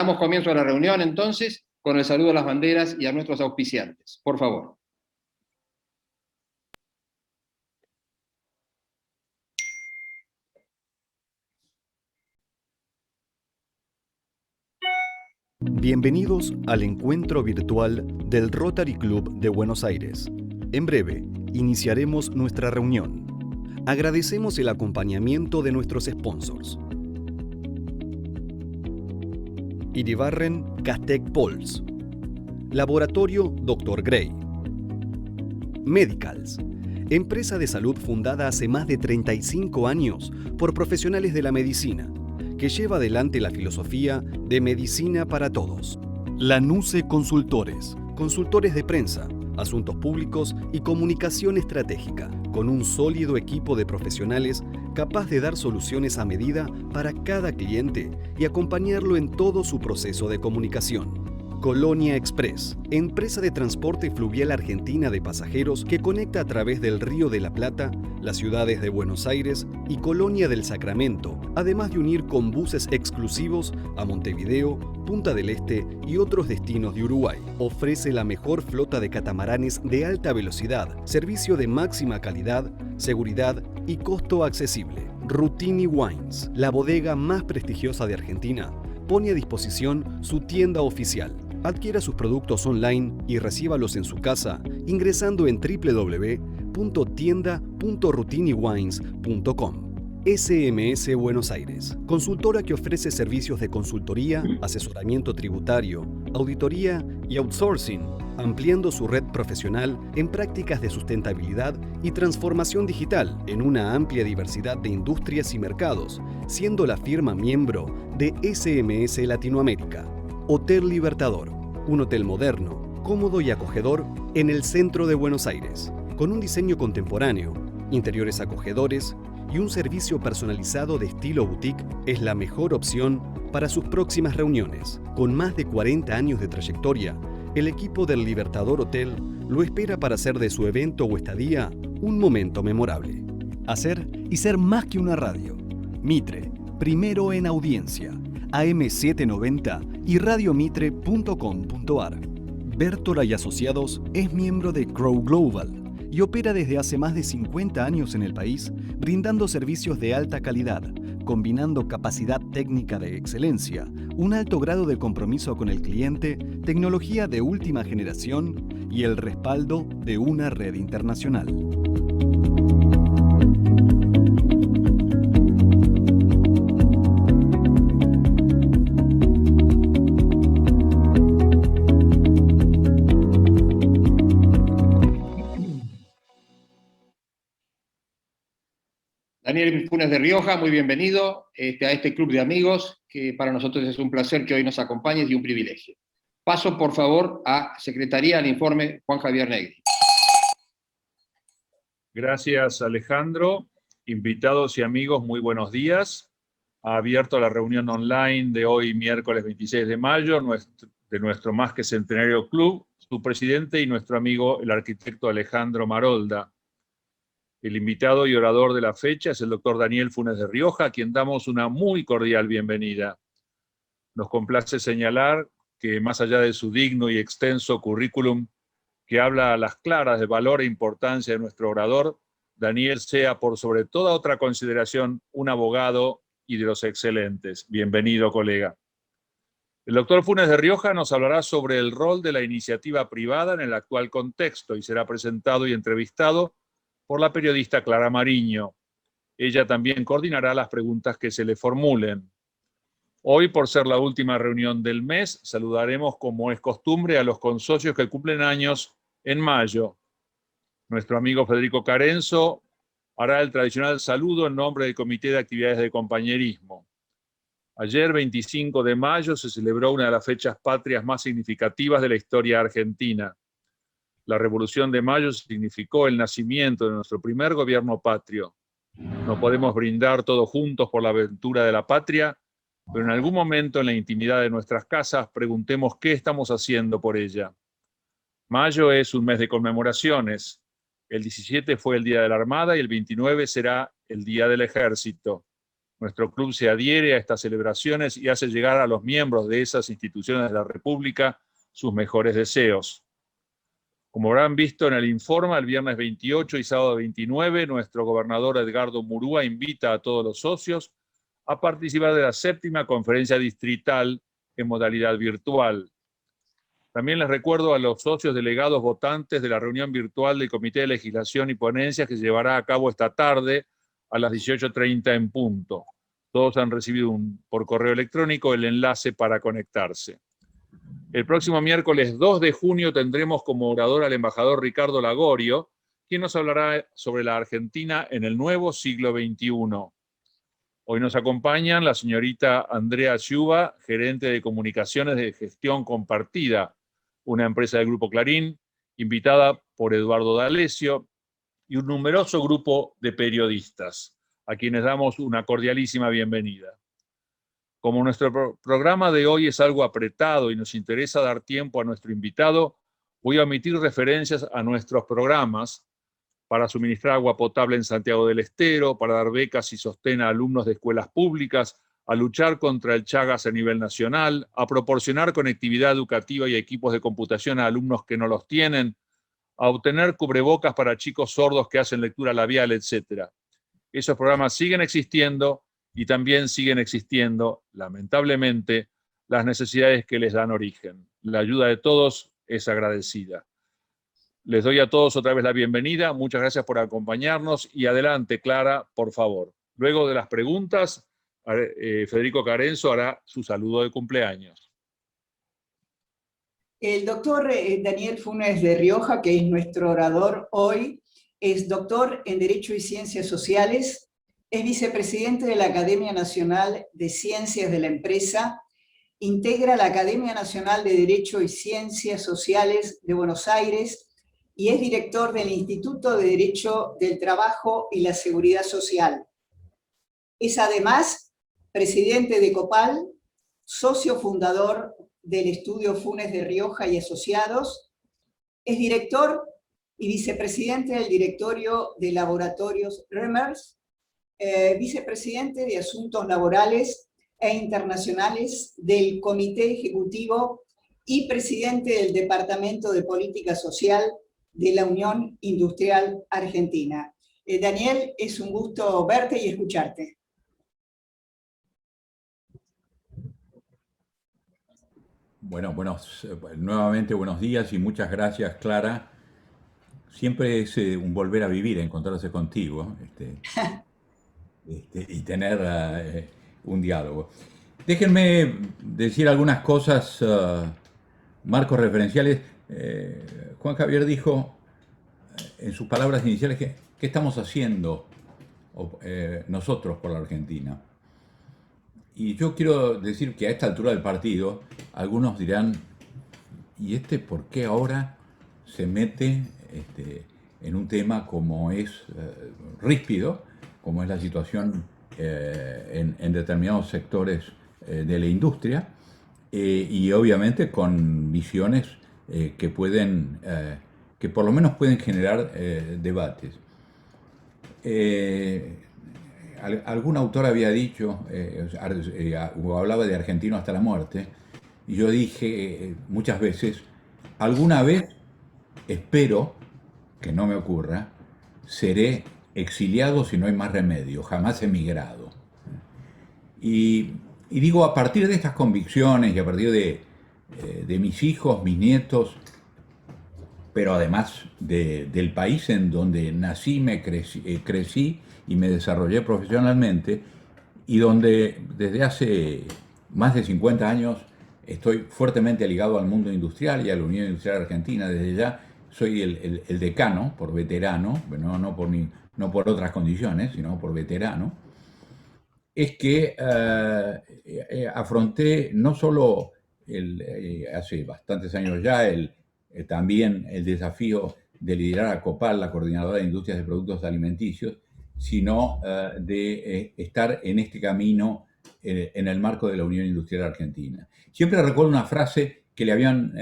Damos comienzo a la reunión entonces con el saludo a las banderas y a nuestros auspiciantes. Por favor. Bienvenidos al encuentro virtual del Rotary Club de Buenos Aires. En breve, iniciaremos nuestra reunión. Agradecemos el acompañamiento de nuestros sponsors. Iribarren Castec Pols. Laboratorio Dr. Gray. Medicals. Empresa de salud fundada hace más de 35 años por profesionales de la medicina, que lleva adelante la filosofía de medicina para todos. Lanuse Consultores, consultores de prensa, asuntos públicos y comunicación estratégica, con un sólido equipo de profesionales capaz de dar soluciones a medida para cada cliente y acompañarlo en todo su proceso de comunicación. Colonia Express, empresa de transporte fluvial argentina de pasajeros que conecta a través del Río de la Plata las ciudades de Buenos Aires y Colonia del Sacramento, además de unir con buses exclusivos a Montevideo, Punta del Este y otros destinos de Uruguay. Ofrece la mejor flota de catamaranes de alta velocidad, servicio de máxima calidad, seguridad y costo accesible. Rutini Wines, la bodega más prestigiosa de Argentina, pone a disposición su tienda oficial. Adquiera sus productos online y recíbalos en su casa ingresando en www.tienda.rutiniwines.com. SMS Buenos Aires, consultora que ofrece servicios de consultoría, asesoramiento tributario, auditoría y outsourcing, ampliando su red profesional en prácticas de sustentabilidad y transformación digital en una amplia diversidad de industrias y mercados, siendo la firma miembro de SMS Latinoamérica. Hotel Libertador, un hotel moderno, cómodo y acogedor en el centro de Buenos Aires, con un diseño contemporáneo, interiores acogedores y un servicio personalizado de estilo boutique, es la mejor opción para sus próximas reuniones. Con más de 40 años de trayectoria, el equipo del Libertador Hotel lo espera para hacer de su evento o estadía un momento memorable. Hacer y ser más que una radio. Mitre, primero en audiencia. AM790 y radiomitre.com.ar. Bertola y Asociados es miembro de Crow Global y opera desde hace más de 50 años en el país, brindando servicios de alta calidad, combinando capacidad técnica de excelencia, un alto grado de compromiso con el cliente, tecnología de última generación y el respaldo de una red internacional. Daniel Funes de Rioja, muy bienvenido a este club de amigos, que para nosotros es un placer que hoy nos acompañes y un privilegio. Paso, por favor, a Secretaría al informe Juan Javier Negri. Gracias, Alejandro. Invitados y amigos, muy buenos días. Ha abierto la reunión online de hoy, miércoles 26 de mayo, de nuestro más que centenario club, su presidente y nuestro amigo, el arquitecto Alejandro Marolda. El invitado y orador de la fecha es el doctor Daniel Funes de Rioja, a quien damos una muy cordial bienvenida. Nos complace señalar que, más allá de su digno y extenso currículum, que habla a las claras del valor e importancia de nuestro orador, Daniel sea, por sobre toda otra consideración, un abogado y de los excelentes. Bienvenido, colega. El doctor Funes de Rioja nos hablará sobre el rol de la iniciativa privada en el actual contexto y será presentado y entrevistado por la periodista Clara Mariño. Ella también coordinará las preguntas que se le formulen. Hoy, por ser la última reunión del mes, saludaremos, como es costumbre, a los consocios que cumplen años en mayo. Nuestro amigo Federico Carenzo hará el tradicional saludo en nombre del Comité de Actividades de Compañerismo. Ayer, 25 de mayo, se celebró una de las fechas patrias más significativas de la historia argentina. La Revolución de Mayo significó el nacimiento de nuestro primer gobierno patrio. No podemos brindar todos juntos por la aventura de la patria, pero en algún momento en la intimidad de nuestras casas preguntemos qué estamos haciendo por ella. Mayo es un mes de conmemoraciones. El 17 fue el Día de la Armada y el 29 será el Día del Ejército. Nuestro club se adhiere a estas celebraciones y hace llegar a los miembros de esas instituciones de la República sus mejores deseos. Como habrán visto en el informe, el viernes 28 y sábado 29, nuestro gobernador Edgardo Murúa invita a todos los socios a participar de la 7ª conferencia distrital en modalidad virtual. También les recuerdo a los socios delegados votantes de la reunión virtual del Comité de Legislación y Ponencias que se llevará a cabo esta tarde a las 18:30 en punto. Todos han recibido por correo electrónico el enlace para conectarse. El próximo miércoles 2 de junio tendremos como orador al embajador Ricardo Lagorio, quien nos hablará sobre la Argentina en el nuevo siglo XXI. Hoy nos acompañan la señorita Andrea Ciuba, gerente de comunicaciones de Gestión Compartida, una empresa del Grupo Clarín, invitada por Eduardo D'Alessio, y un numeroso grupo de periodistas, a quienes damos una cordialísima bienvenida. Como nuestro programa de hoy es algo apretado y nos interesa dar tiempo a nuestro invitado, voy a omitir referencias a nuestros programas para suministrar agua potable en Santiago del Estero, para dar becas y sostén a alumnos de escuelas públicas, a luchar contra el Chagas a nivel nacional, a proporcionar conectividad educativa y equipos de computación a alumnos que no los tienen, a obtener cubrebocas para chicos sordos que hacen lectura labial, etc. Esos programas siguen existiendo y también siguen existiendo, lamentablemente, las necesidades que les dan origen. La ayuda de todos es agradecida. Les doy a todos otra vez la bienvenida. Muchas gracias por acompañarnos. Y adelante, Clara, por favor. Luego de las preguntas, Federico Carenzo hará su saludo de cumpleaños. El doctor Daniel Funes de Rioja, que es nuestro orador hoy, es doctor en Derecho y Ciencias Sociales, es vicepresidente de la Academia Nacional de Ciencias de la Empresa, integra la Academia Nacional de Derecho y Ciencias Sociales de Buenos Aires y es director del Instituto de Derecho del Trabajo y la Seguridad Social. Es además presidente de COPAL, socio fundador del Estudio Funes de Rioja y Asociados, es director y vicepresidente del directorio de Laboratorios Remers, vicepresidente de Asuntos Laborales e Internacionales del Comité Ejecutivo y presidente del Departamento de Política Social de la Unión Industrial Argentina. Daniel, es un gusto verte y escucharte. Bueno, nuevamente buenos días y muchas gracias, Clara. Siempre es un volver a vivir, encontrarse contigo y tener un diálogo. Déjenme decir algunas cosas, marcos referenciales. Juan Javier dijo en sus palabras iniciales que ¿qué estamos haciendo nosotros por la Argentina? Y yo quiero decir que a esta altura del partido, algunos dirán, ¿y por qué ahora se mete en un tema como es ríspido, como es la situación en determinados sectores de la industria, y obviamente con visiones que por lo menos pueden generar debates? Algún autor había dicho, o hablaba de argentino hasta la muerte, y yo dije muchas veces, alguna vez, espero que no me ocurra, seré exiliado si no hay más remedio, jamás emigrado. Y digo, a partir de estas convicciones y a partir de mis hijos, mis nietos, pero además del país en donde nací, crecí y me desarrollé profesionalmente, y donde desde hace más de 50 años estoy fuertemente ligado al mundo industrial y a la Unión Industrial Argentina. Desde ya soy el decano, por veterano, no por otras condiciones, sino por veterano. Es que afronté no solo hace bastantes años ya también el desafío de liderar a COPAL, la Coordinadora de Industrias de Productos Alimenticios, sino de estar en este camino en el marco de la Unión Industrial Argentina. Siempre recuerdo una frase que le habían,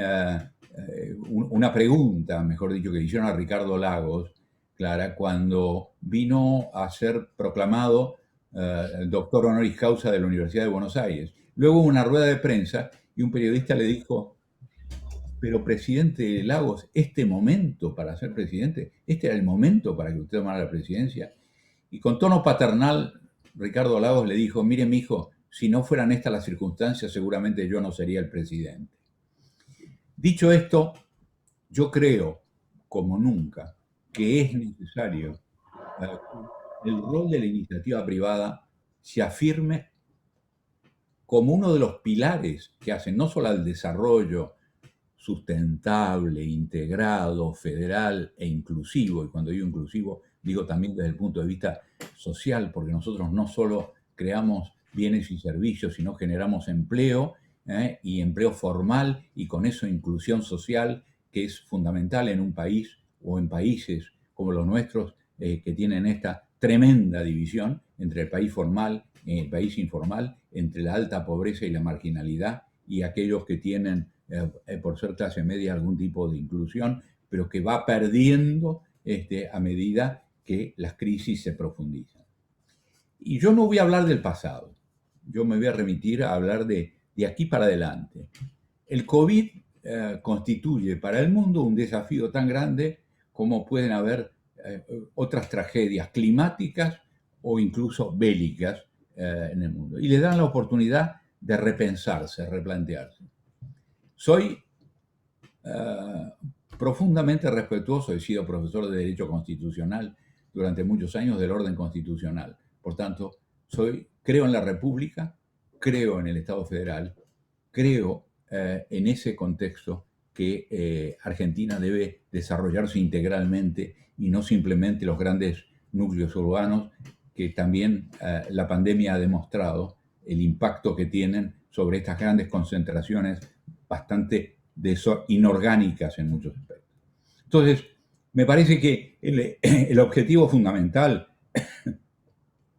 una pregunta, mejor dicho, que le hicieron a Ricardo Lagos, Clara, cuando vino a ser proclamado doctor honoris causa de la Universidad de Buenos Aires. Luego hubo una rueda de prensa y un periodista le dijo, pero presidente Lagos, ¿este momento para ser presidente? ¿Este era el momento para que usted tomara la presidencia? Y con tono paternal, Ricardo Lagos le dijo, mire, mijo, si no fueran estas las circunstancias, seguramente yo no sería el presidente. Dicho esto, yo creo, como nunca, que es necesario que el rol de la iniciativa privada se afirme como uno de los pilares que hacen no solo al desarrollo sustentable, integrado, federal e inclusivo, y cuando digo inclusivo, digo también desde el punto de vista social, porque nosotros no solo creamos bienes y servicios, sino generamos empleo, y empleo formal, y con eso inclusión social, que es fundamental en un país o en países como los nuestros, que tienen esta tremenda división entre el país formal y el país informal, entre la alta pobreza y la marginalidad, y aquellos que tienen, por ser clase media, algún tipo de inclusión, pero que va perdiendo a medida que las crisis se profundizan. Y yo no voy a hablar del pasado, yo me voy a remitir a hablar de aquí para adelante. El COVID constituye para el mundo un desafío tan grande como pueden haber otras tragedias climáticas o incluso bélicas en el mundo. Y le dan la oportunidad de repensarse, replantearse. Soy profundamente respetuoso, he sido profesor de Derecho Constitucional durante muchos años del orden constitucional. Por tanto, creo en la República, creo en el Estado federal, creo en ese contexto que Argentina debe desarrollarse integralmente y no simplemente los grandes núcleos urbanos, que también la pandemia ha demostrado el impacto que tienen sobre estas grandes concentraciones bastante inorgánicas en muchos aspectos. Entonces, me parece que el objetivo fundamental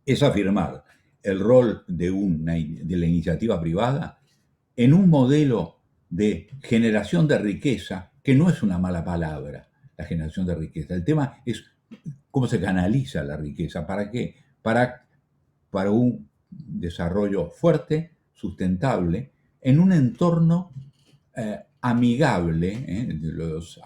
es afirmar el rol de la iniciativa privada en un modelo de generación de riqueza, que no es una mala palabra, la generación de riqueza. El tema es cómo se canaliza la riqueza. ¿Para qué? Para un desarrollo fuerte, sustentable, en un entorno amigable. Los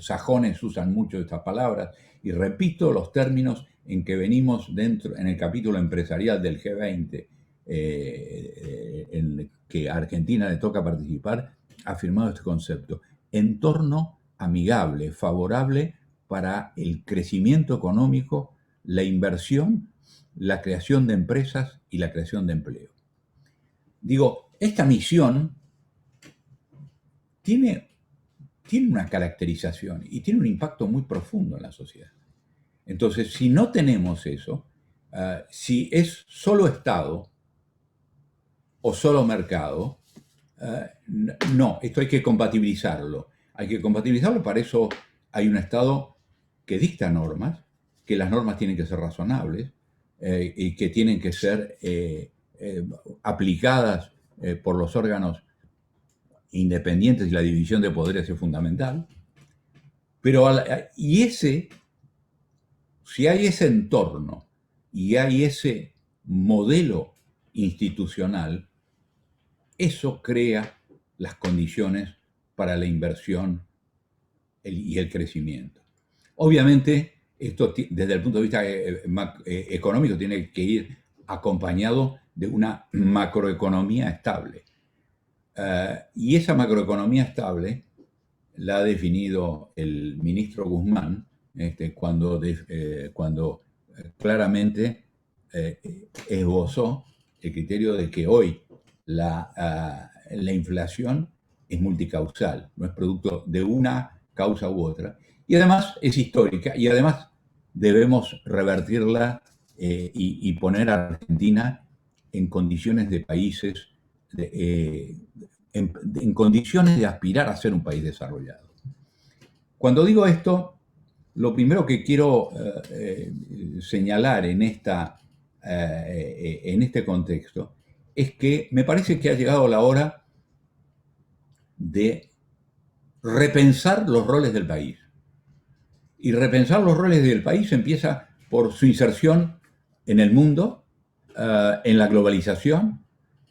sajones usan mucho estas palabras, y repito los términos en que venimos en el capítulo empresarial del G20, en que a Argentina le toca participar, ha firmado este concepto: entorno amigable, favorable para el crecimiento económico, la inversión, la creación de empresas y la creación de empleo. Digo, esta misión tiene una caracterización y tiene un impacto muy profundo en la sociedad. Entonces, si no tenemos eso, si es solo Estado o solo mercado, no, esto hay que compatibilizarlo. Hay que compatibilizarlo, para eso hay un Estado que dicta normas, que las normas tienen que ser razonables, y que tienen que ser aplicadas por los órganos independientes, y la división de poderes es fundamental. Pero si hay ese entorno y hay ese modelo institucional, eso crea las condiciones para la inversión y el crecimiento. Obviamente, esto desde el punto de vista económico tiene que ir acompañado de una macroeconomía estable. Y esa macroeconomía estable la ha definido el ministro Guzmán, cuando claramente esbozó el criterio de que hoy la inflación es multicausal, no es producto de una causa u otra, y además es histórica, y además debemos revertirla y poner a Argentina en condiciones de países, en condiciones de aspirar a ser un país desarrollado. Cuando digo esto, lo primero que quiero señalar en este contexto es que me parece que ha llegado la hora de repensar los roles del país. Y repensar los roles del país empieza por su inserción en el mundo, en la globalización,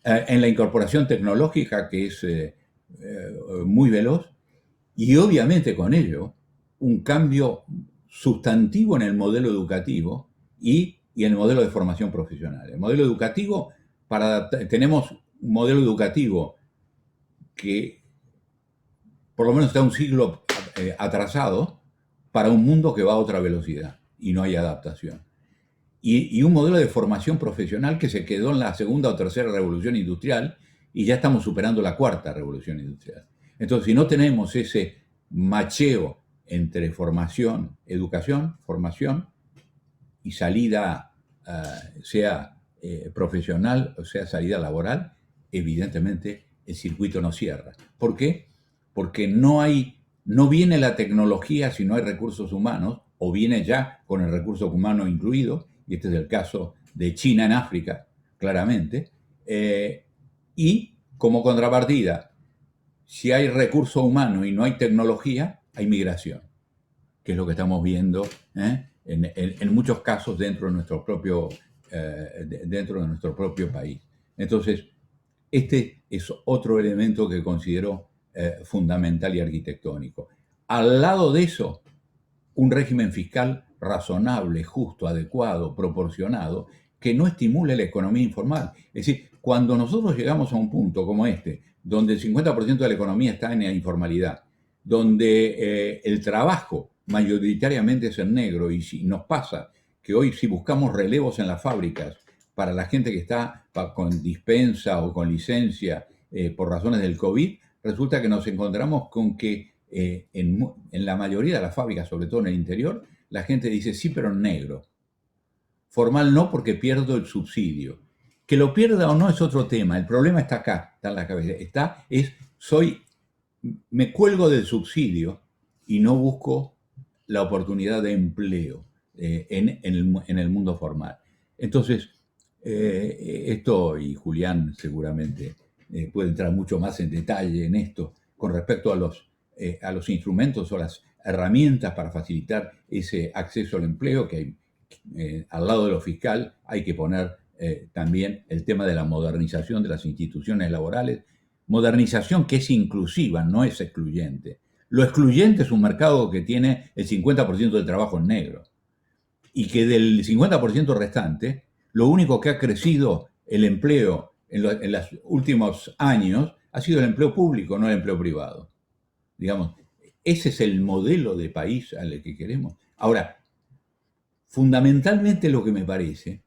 en la incorporación tecnológica que es muy veloz, y obviamente con ello un cambio sustantivo en el modelo educativo y en el modelo de formación profesional. El modelo educativo, tenemos un modelo educativo que por lo menos está un siglo atrasado para un mundo que va a otra velocidad y no hay adaptación. Y un modelo de formación profesional que se quedó en la segunda o tercera revolución industrial y ya estamos superando la cuarta revolución industrial. Entonces, si no tenemos ese macheo entre formación, educación, formación y salida, sea profesional o sea salida laboral, evidentemente el circuito no cierra. ¿Por qué? Porque no viene la tecnología si no hay recursos humanos, o viene ya con el recurso humano incluido, y este es el caso de China en África, claramente, y como contrapartida, si hay recurso humano y no hay tecnología, hay migración, que es lo que estamos viendo en muchos casos dentro de nuestro propio país. Entonces, este es otro elemento que considero fundamental y arquitectónico. Al lado de eso, un régimen fiscal razonable, justo, adecuado, proporcionado, que no estimule la economía informal. Es decir, cuando nosotros llegamos a un punto como este, donde el 50% de la economía está en la informalidad, donde el trabajo mayoritariamente es en negro, y si nos pasa que hoy si buscamos relevos en las fábricas para la gente que está con dispensa o con licencia por razones del COVID, resulta que nos encontramos con que en la mayoría de las fábricas, sobre todo en el interior, la gente dice sí, pero en negro. Formal no, porque pierdo el subsidio. Que lo pierda o no es otro tema. El problema está acá, está en la cabeza. Me cuelgo del subsidio y no busco la oportunidad de empleo en el mundo formal. Entonces, esto, y Julián seguramente puede entrar mucho más en detalle en esto, con respecto a los instrumentos o las herramientas para facilitar ese acceso al empleo, que al lado de lo fiscal hay que poner también el tema de la modernización de las instituciones laborales, modernización que es inclusiva, no es excluyente. Lo excluyente es un mercado que tiene el 50% del trabajo en negro, y que del 50% restante, lo único que ha crecido el empleo en los últimos años ha sido el empleo público, no el empleo privado. Digamos, ese es el modelo de país al que queremos. Ahora, fundamentalmente lo que me parece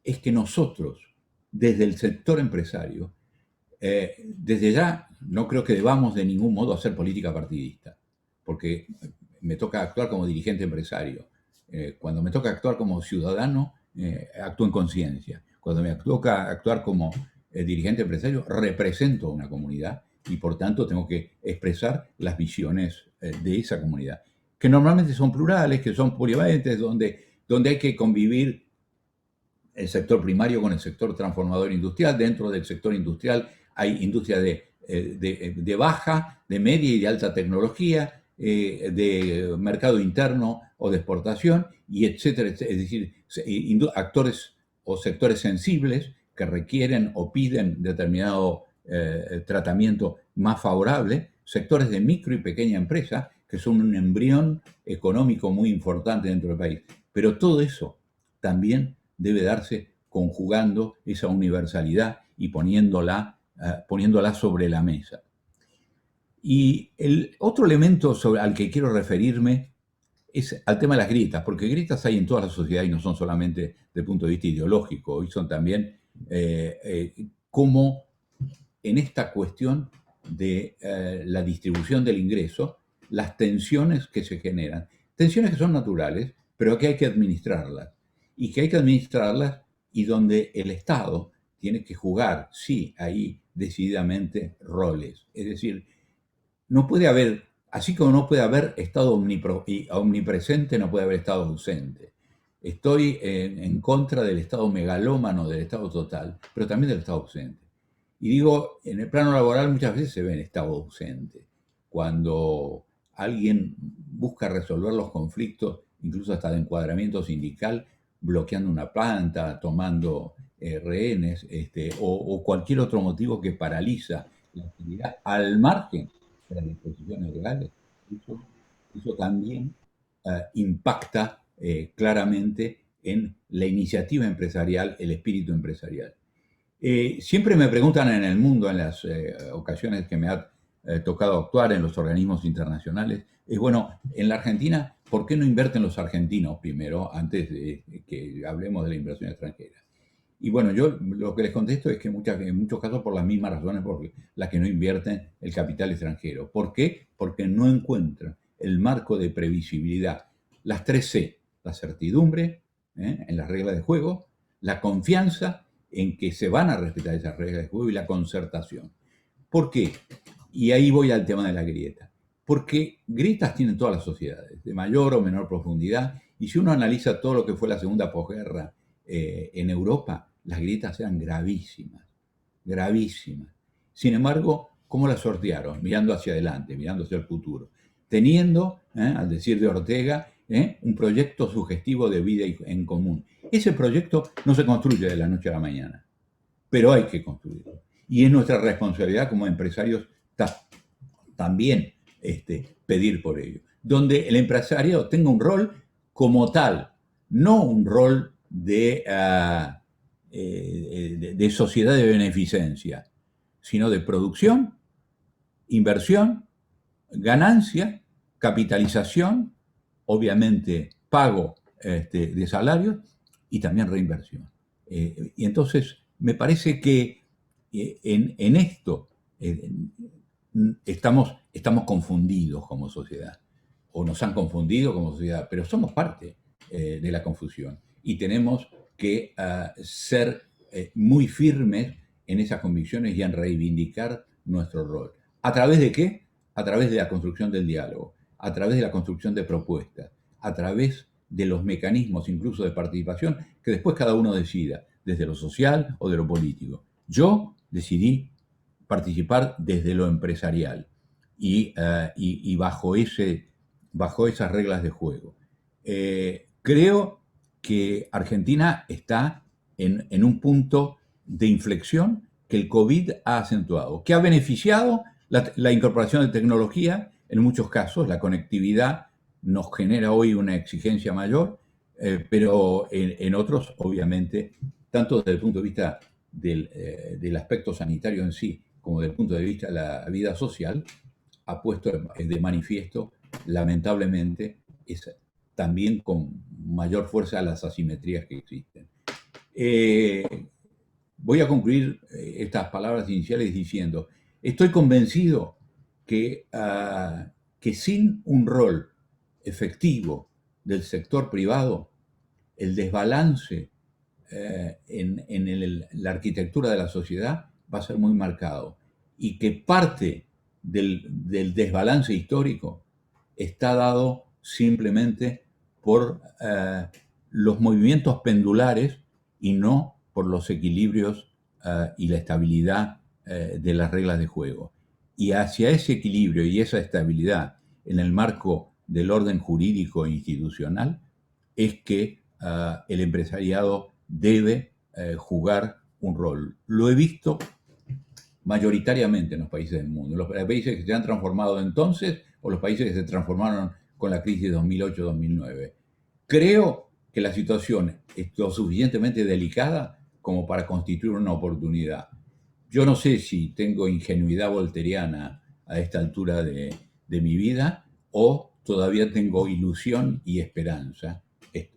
es que nosotros, desde el sector empresario, desde ya no creo que debamos de ningún modo hacer política partidista, porque me toca actuar como dirigente empresario. Cuando me toca actuar como ciudadano, actúo en conciencia. Cuando me toca actuar como dirigente empresario, represento a una comunidad y por tanto tengo que expresar las visiones de esa comunidad, que normalmente son plurales, que son polivalentes, donde hay que convivir el sector primario con el sector transformador industrial. Dentro del sector industrial hay industria de baja, de media y de alta tecnología, de mercado interno o de exportación, y etcétera, es decir, actores o sectores sensibles que requieren o piden determinado tratamiento más favorable, sectores de micro y pequeña empresa, que son un embrión económico muy importante dentro del país. Pero todo eso también debe darse conjugando esa universalidad y poniéndola sobre la mesa. Y el otro elemento al que quiero referirme es al tema de las grietas, porque grietas hay en toda la sociedad y no son solamente desde el punto de vista ideológico, hoy son también como en esta cuestión de la distribución del ingreso, las tensiones que se generan, tensiones que son naturales, pero que hay que administrarlas, y donde el Estado tiene que jugar, sí, ahí decididamente roles. Es decir, no puede haber, así como no puede haber Estado omnipresente, no puede haber Estado ausente. Estoy en contra del Estado megalómano, del Estado total, pero también del Estado ausente. Y digo, en el plano laboral muchas veces se ve en Estado ausente, cuando alguien busca resolver los conflictos, incluso hasta de encuadramiento sindical, bloqueando una planta, tomando rehenes, o cualquier otro motivo que paraliza la actividad al margen de las disposiciones legales, eso también impacta claramente en la iniciativa empresarial, el espíritu empresarial. Siempre me preguntan en el mundo, en las ocasiones que me ha tocado actuar en los organismos internacionales, bueno, en la Argentina, ¿por qué no invierten los argentinos primero, antes de que hablemos de la inversión extranjera? Y bueno, yo lo que les contesto es que en muchos casos por las mismas razones por las que no invierten el capital extranjero. ¿Por qué? Porque no encuentran el marco de previsibilidad. Las 3C, la certidumbre en las reglas de juego, la confianza en que se van a respetar esas reglas de juego y la concertación. ¿Por qué? Y ahí voy al tema de la grieta. Porque grietas tienen todas las sociedades, de mayor o menor profundidad, y si uno analiza todo lo que fue la segunda posguerra en Europa, las grietas eran gravísimas, gravísimas. Sin embargo, ¿cómo las sortearon? Mirando hacia adelante, mirando hacia el futuro. Teniendo, al decir de Ortega, un proyecto sugestivo de vida en común. Ese proyecto no se construye de la noche a la mañana, pero hay que construirlo. Y es nuestra responsabilidad como empresarios también pedir por ello. Donde el empresario tenga un rol como tal, no un rol de sociedad de beneficencia, sino de producción, inversión, ganancia, capitalización, obviamente pago de salarios y también reinversión. Y entonces me parece que en esto estamos confundidos como sociedad, o nos han confundido como sociedad, pero somos parte de la confusión y tenemos que ser muy firmes en esas convicciones y en reivindicar nuestro rol. ¿A través de qué? A través de la construcción del diálogo, a través de la construcción de propuestas, a través de los mecanismos incluso de participación que después cada uno decida, desde lo social o de lo político. Yo decidí participar desde lo empresarial y bajo esas reglas de juego. Creo que Argentina está en un punto de inflexión que el COVID ha acentuado, que ha beneficiado la incorporación de tecnología, en muchos casos la conectividad nos genera hoy una exigencia mayor, pero en otros, obviamente, tanto desde el punto de vista del aspecto sanitario en sí, como desde el punto de vista de la vida social, ha puesto de manifiesto, lamentablemente, también con mayor fuerza las asimetrías que existen. Voy a concluir estas palabras iniciales diciendo, estoy convencido que sin un rol efectivo del sector privado, el desbalance en la arquitectura de la sociedad va a ser muy marcado y que parte del desbalance histórico está dado simplemente por los movimientos pendulares y no por los equilibrios y la estabilidad de las reglas de juego. Y hacia ese equilibrio y esa estabilidad en el marco del orden jurídico e institucional es que el empresariado debe jugar un rol. Lo he visto mayoritariamente en los países del mundo, los países que se han transformado entonces o los países que se transformaron con la crisis de 2008-2009. Creo que la situación es lo suficientemente delicada como para constituir una oportunidad. Yo no sé si tengo ingenuidad volteriana a esta altura de mi vida o todavía tengo ilusión y esperanza.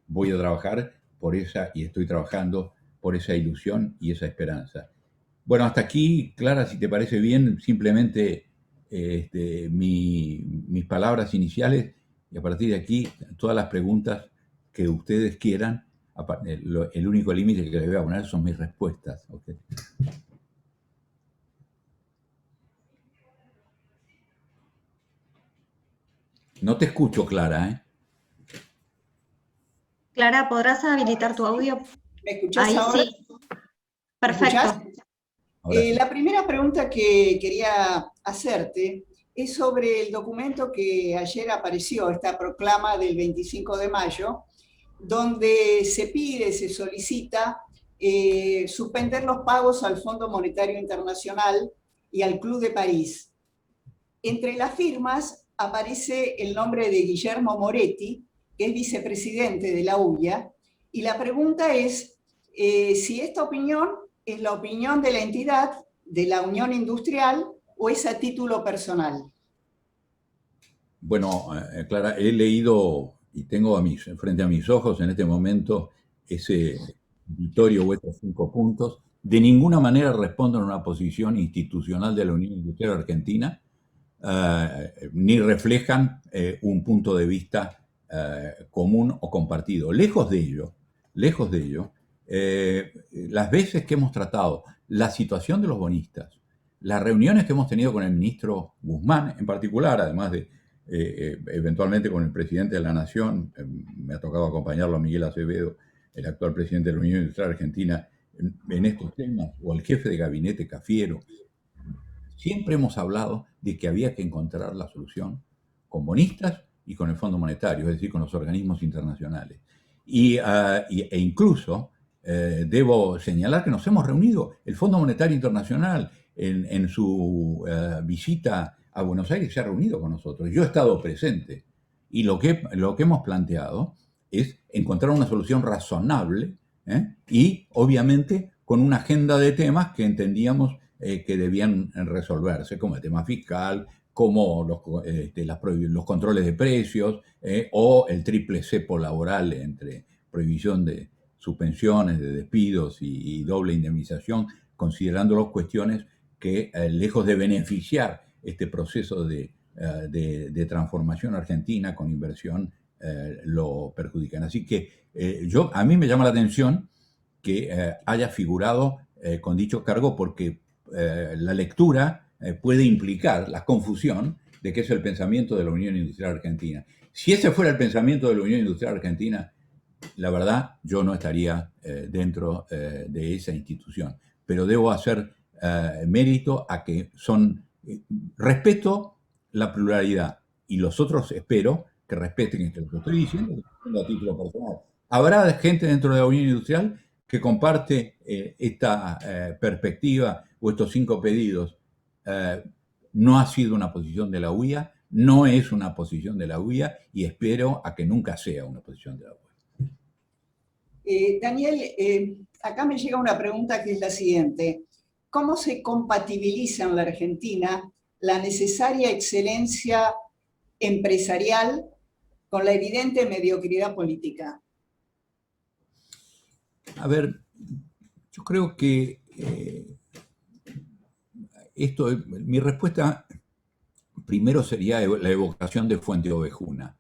Voy a trabajar por esa y estoy trabajando por esa ilusión y esa esperanza. Bueno, hasta aquí, Clara, si te parece bien, simplemente mis palabras iniciales y a partir de aquí todas las preguntas que ustedes quieran. El único límite que les voy a poner son mis respuestas. ¿Okay? No te escucho, Clara, ¿eh? Clara, ¿podrás habilitar tu audio? ¿Me escuchás ahí ahora? Sí. Perfecto. Sí. La primera pregunta que quería hacerte es sobre el documento que ayer apareció, esta proclama del 25 de mayo, donde se pide, se solicita suspender los pagos al Fondo Monetario Internacional y al Club de París. Entre las firmas aparece el nombre de Guillermo Moretti, que es vicepresidente de la UIA, y la pregunta es si esta opinión es la opinión de la entidad, de la Unión Industrial, o es a título personal. Bueno, Clara, he leído y tengo frente a mis ojos en este momento ese escritorio o estos 5 puntos. De ninguna manera responden a una posición institucional de la Unión Industrial Argentina, ni reflejan un punto de vista común o compartido. Lejos de ello, las veces que hemos tratado la situación de los bonistas, las reuniones que hemos tenido con el ministro Guzmán en particular, además de eventualmente con el presidente de la Nación, me ha tocado acompañarlo a Miguel Acevedo, el actual presidente de la Unión Industrial Argentina, en estos temas, o el jefe de gabinete Cafiero, siempre hemos hablado de que había que encontrar la solución con bonistas y con el Fondo Monetario, es decir, con los organismos internacionales. E incluso debo señalar que nos hemos reunido, el Fondo Monetario Internacional en su visita a Buenos Aires se ha reunido con nosotros. Yo he estado presente y lo que hemos planteado es encontrar una solución razonable y obviamente con una agenda de temas que entendíamos que debían resolverse, como el tema fiscal, como los controles de precios o el triple cepo laboral entre prohibición de suspensiones, de despidos y doble indemnización, considerando las cuestiones que, lejos de beneficiar este proceso de transformación argentina con inversión, lo perjudican. Así que a mí me llama la atención que haya figurado con dicho cargo, porque la lectura puede implicar la confusión de que es el pensamiento de la Unión Industrial Argentina. Si ese fuera el pensamiento de la Unión Industrial Argentina, la verdad, yo no estaría dentro de esa institución. Pero debo hacer mérito a que respeto la pluralidad, y los otros espero que respeten lo que estoy diciendo a título personal. Habrá gente dentro de la Unión Industrial que comparte esta perspectiva o estos 5 pedidos. No ha sido una posición de la UIA, no es una posición de la UIA y espero a que nunca sea una posición de la UIA. Daniel, acá me llega una pregunta que es la siguiente. ¿Cómo se compatibiliza en la Argentina la necesaria excelencia empresarial con la evidente mediocridad política? A ver, yo creo que mi respuesta primero sería la evocación de Fuente Ovejuna.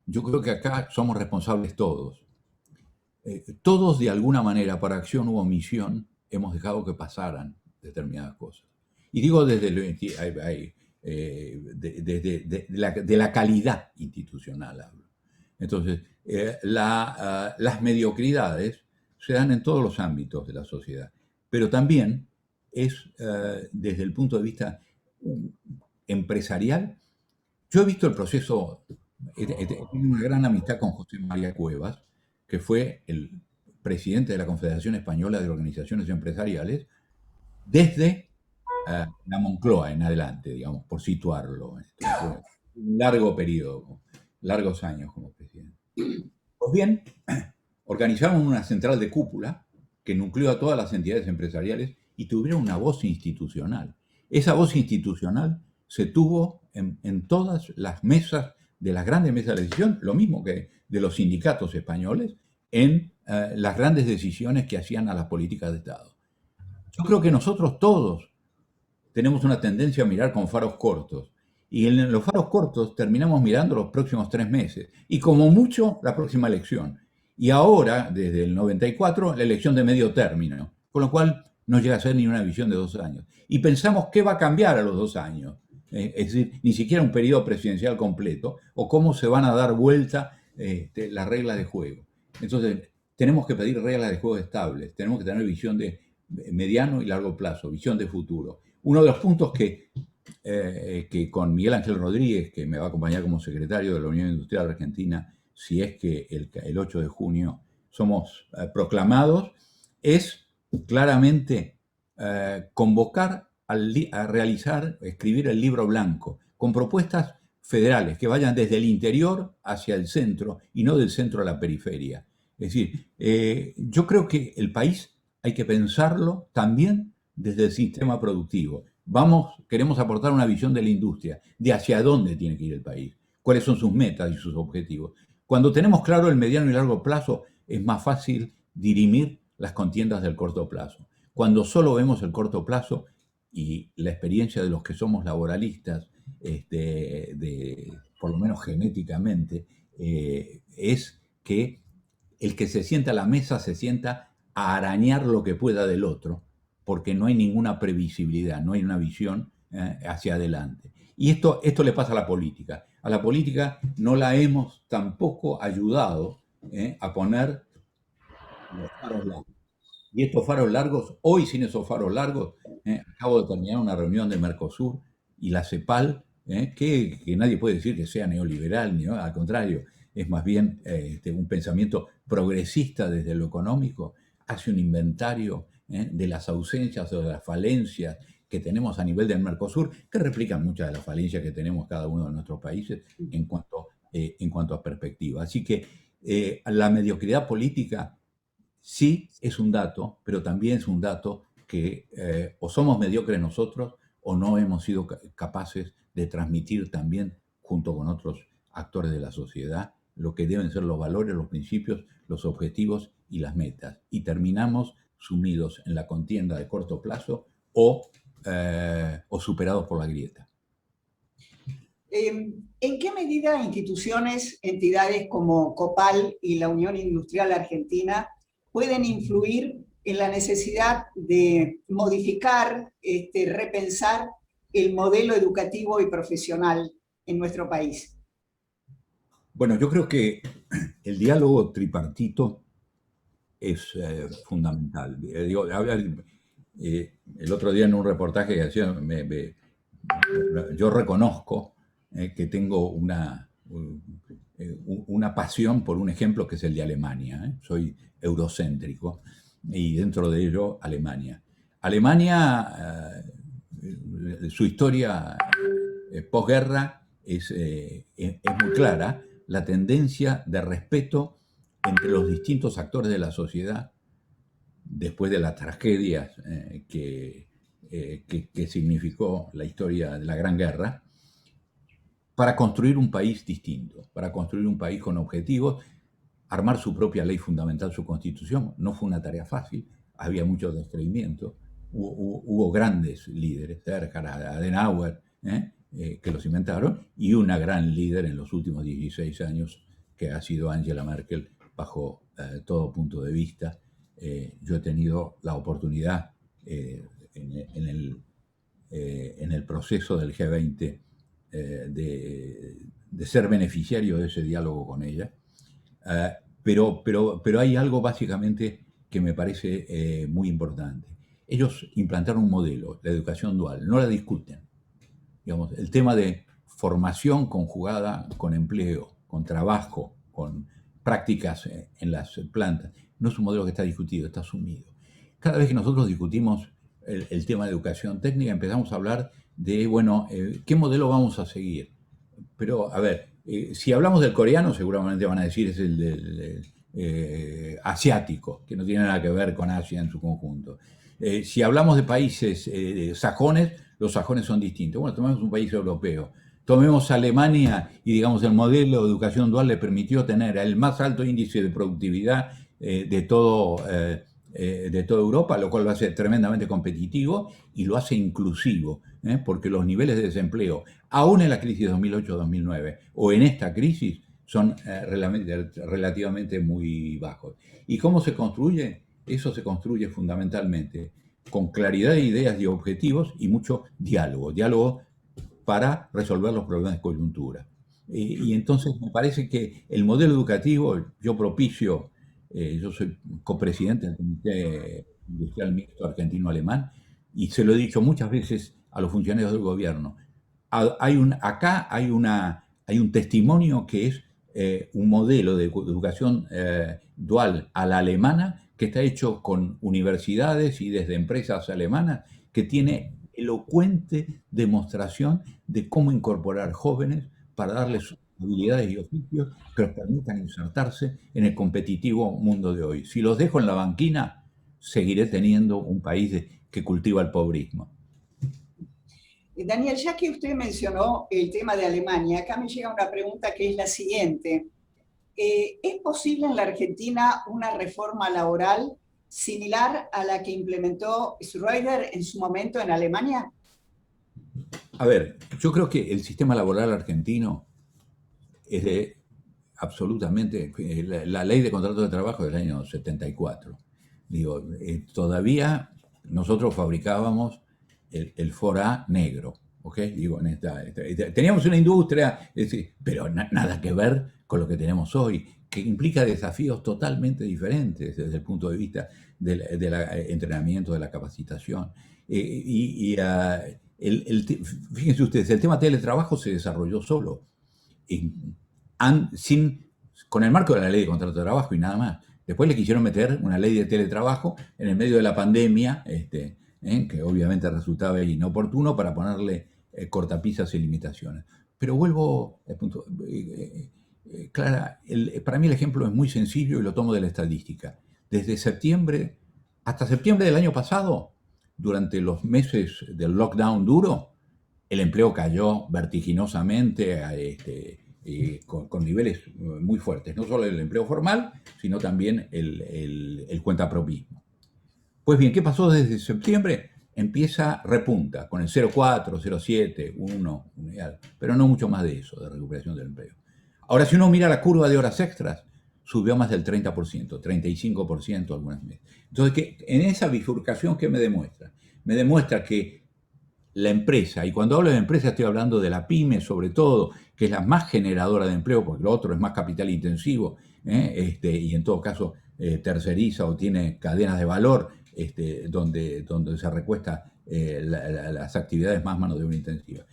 Yo creo que acá somos responsables todos. Todos, de alguna manera, por acción u omisión, hemos dejado que pasaran determinadas cosas. Y digo desde la calidad institucional hablo. Entonces, las mediocridades se dan en todos los ámbitos de la sociedad, pero también es desde el punto de vista empresarial. Yo he visto el proceso, tengo una gran amistad con José María Cuevas, que fue el presidente de la Confederación Española de Organizaciones Empresariales, desde la Moncloa en adelante, digamos, por situarlo. Fue un largo periodo, largos años como presidente. Pues bien, organizaron una central de cúpula que nucleó a todas las entidades empresariales y tuvieron una voz institucional. Esa voz institucional se tuvo en todas las mesas de las grandes mesas de decisión, lo mismo que de los sindicatos españoles, en las grandes decisiones que hacían a las políticas de Estado. Yo creo que nosotros todos tenemos una tendencia a mirar con faros cortos, y en los faros cortos terminamos mirando los próximos 3 meses, y como mucho la próxima elección. Y ahora, desde el 94, la elección de medio término, con lo cual no llega a ser ni una visión de 2 años. Y pensamos qué va a cambiar a los 2 años, es decir, ni siquiera un periodo presidencial completo, o cómo se van a dar vuelta las reglas de juego. Entonces, tenemos que pedir reglas de juego estables, tenemos que tener visión de mediano y largo plazo, visión de futuro. Uno de los puntos que con Miguel Ángel Rodríguez, que me va a acompañar como secretario de la Unión Industrial Argentina, si es que el 8 de junio somos proclamados, es claramente convocar escribir el libro blanco, con propuestas federales que vayan desde el interior hacia el centro y no del centro a la periferia. Es decir, yo creo que el país hay que pensarlo también desde el sistema productivo. Queremos aportar una visión de la industria, de hacia dónde tiene que ir el país, cuáles son sus metas y sus objetivos. Cuando tenemos claro el mediano y largo plazo, es más fácil dirimir las contiendas del corto plazo. Cuando solo vemos el corto plazo, y la experiencia de los que somos laboralistas, por lo menos genéticamente, es que el que se sienta a la mesa se sienta a arañar lo que pueda del otro, porque no hay ninguna previsibilidad, no hay una visión hacia adelante. Y esto le pasa a la política. A la política no la hemos tampoco ayudado a poner los faros largos. Y estos faros largos, hoy sin esos faros largos, acabo de terminar una reunión de Mercosur y la CEPAL, que nadie puede decir que sea neoliberal, ¿no? Al contrario, es más bien un pensamiento progresista desde lo económico, hace un inventario de las ausencias o de las falencias que tenemos a nivel del Mercosur, que replican muchas de las falencias que tenemos cada uno de nuestros países en cuanto a perspectiva. Así que la mediocridad política sí es un dato, pero también es un dato que o somos mediocres nosotros o no hemos sido capaces de transmitir también, junto con otros actores de la sociedad, lo que deben ser los valores, los principios, los objetivos y las metas. Y terminamos sumidos en la contienda de corto plazo o superados por la grieta. ¿En qué medida instituciones, entidades como COPAL y la Unión Industrial Argentina pueden influir en la necesidad de modificar, repensar el modelo educativo y profesional en nuestro país? Bueno, yo creo que el diálogo tripartito es fundamental. El otro día en un reportaje que hacía, yo reconozco que tengo una pasión por un ejemplo que es el de Alemania. Soy eurocéntrico y dentro de ello Alemania. Alemania, su historia posguerra es muy clara, la tendencia de respeto entre los distintos actores de la sociedad después de las tragedias que significó la historia de la Gran Guerra, para construir un país distinto, para construir un país con objetivos, armar su propia ley fundamental, su constitución. No fue una tarea fácil, había mucho descreimiento, hubo grandes líderes, Erhard, Adenauer, que los inventaron, y una gran líder en los últimos 16 años, que ha sido Angela Merkel, bajo todo punto de vista. Yo he tenido la oportunidad en el proceso del G20 de ser beneficiario de ese diálogo con ella, pero hay algo básicamente que me parece muy importante. Ellos implantaron un modelo, la educación dual, no la discuten. Digamos, el tema de formación conjugada con empleo, con trabajo, con prácticas en las plantas, no es un modelo que está discutido, está asumido. Cada vez que nosotros discutimos el tema de educación técnica, empezamos a hablar de, bueno, ¿qué modelo vamos a seguir? Pero, a ver, si hablamos del coreano, seguramente van a decir es el del asiático, que no tiene nada que ver con Asia en su conjunto. Si hablamos de países sajones, los sajones son distintos. Bueno, tomemos un país europeo. Tomemos Alemania y, digamos, el modelo de educación dual le permitió tener el más alto índice de productividad de toda Europa, lo cual lo hace tremendamente competitivo y lo hace inclusivo, porque los niveles de desempleo, aún en la crisis de 2008-2009 o en esta crisis, son relativamente muy bajos. ¿Y cómo se construye? Eso se construye fundamentalmente con claridad de ideas y objetivos y mucho diálogo para resolver los problemas de coyuntura. Y entonces me parece que el modelo educativo, yo propicio, yo soy copresidente del Comité Industrial Mixto Argentino-Alemán, y se lo he dicho muchas veces a los funcionarios del gobierno. Acá hay un testimonio que es un modelo de educación dual a la alemana que está hecho con universidades y desde empresas alemanas, que tiene elocuente demostración de cómo incorporar jóvenes para darles habilidades y oficios que les permitan insertarse en el competitivo mundo de hoy. Si los dejo en la banquina, seguiré teniendo un país que cultiva el pobrismo. Daniel, ya que usted mencionó el tema de Alemania, acá me llega una pregunta que es la siguiente. ¿Es posible en la Argentina una reforma laboral similar a la que implementó Schröder en su momento en Alemania? A ver, yo creo que el sistema laboral argentino es de absolutamente, la ley de contrato de trabajo del año 74. Digo, todavía nosotros fabricábamos el Fora negro, ¿ok? Digo, teníamos una industria, pero nada que ver con lo que tenemos hoy, que implica desafíos totalmente diferentes desde el punto de vista del entrenamiento, de la capacitación. Fíjense ustedes, el tema teletrabajo se desarrolló solo, con el marco de la ley de contrato de trabajo y nada más. Después le quisieron meter una ley de teletrabajo en el medio de la pandemia, que obviamente resultaba inoportuno para ponerle cortapisas y limitaciones. Pero vuelvo al punto. Clara, para mí el ejemplo es muy sencillo y lo tomo de la estadística. Desde septiembre hasta septiembre del año pasado, durante los meses del lockdown duro, el empleo cayó vertiginosamente con niveles muy fuertes. No solo el empleo formal, sino también el cuentapropismo. Pues bien, ¿qué pasó desde septiembre? Repunta con el 0,4, 0,7, 1, pero no mucho más de eso, de recuperación del empleo. Ahora, si uno mira la curva de horas extras, subió más del 30%, 35% algunas veces. Entonces, en esa bifurcación, ¿qué me demuestra? Me demuestra que la empresa, y cuando hablo de empresa estoy hablando de la pyme sobre todo, que es la más generadora de empleo, porque lo otro es más capital intensivo, y en todo caso terceriza o tiene cadenas de valor donde se recuesta las actividades más mano de obra intensiva.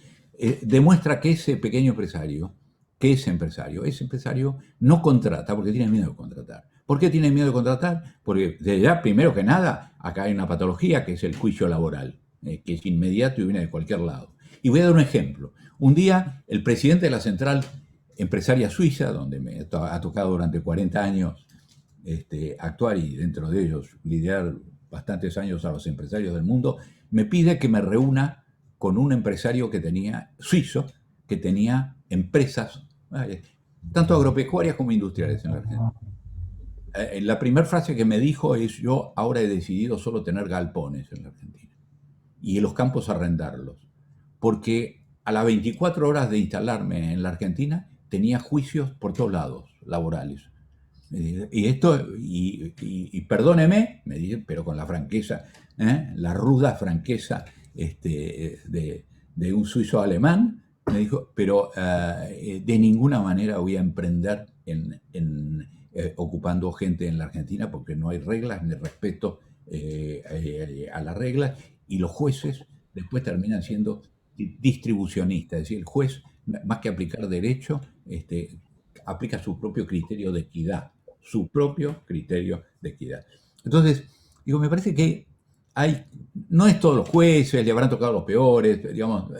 Demuestra que ese pequeño empresario, ese empresario no contrata porque tiene miedo de contratar. ¿Por qué tiene miedo de contratar? Porque desde ya, primero que nada, acá hay una patología que es el juicio laboral, que es inmediato y viene de cualquier lado. Y voy a dar un ejemplo. Un día, el presidente de la Central Empresaria Suiza, donde me ha tocado durante 40 años actuar y dentro de ellos liderar bastantes años a los empresarios del mundo, me pide que me reúna con un empresario suizo que tenía empresas, tanto agropecuarias como industriales en la Argentina. La primera frase que me dijo es: yo ahora he decidido solo tener galpones en la Argentina y los campos arrendarlos, porque a las 24 horas de instalarme en la Argentina tenía juicios por todos lados, laborales. Y perdóneme, me dice, pero con la franqueza, la ruda franqueza de un suizo alemán, me dijo, pero de ninguna manera voy a emprender ocupando gente en la Argentina porque no hay reglas ni respeto a las reglas, y los jueces después terminan siendo distribucionistas, es decir, el juez, más que aplicar derecho, aplica su propio criterio de equidad, Entonces, digo, me parece que no es todos los jueces, le habrán tocado los peores, digamos,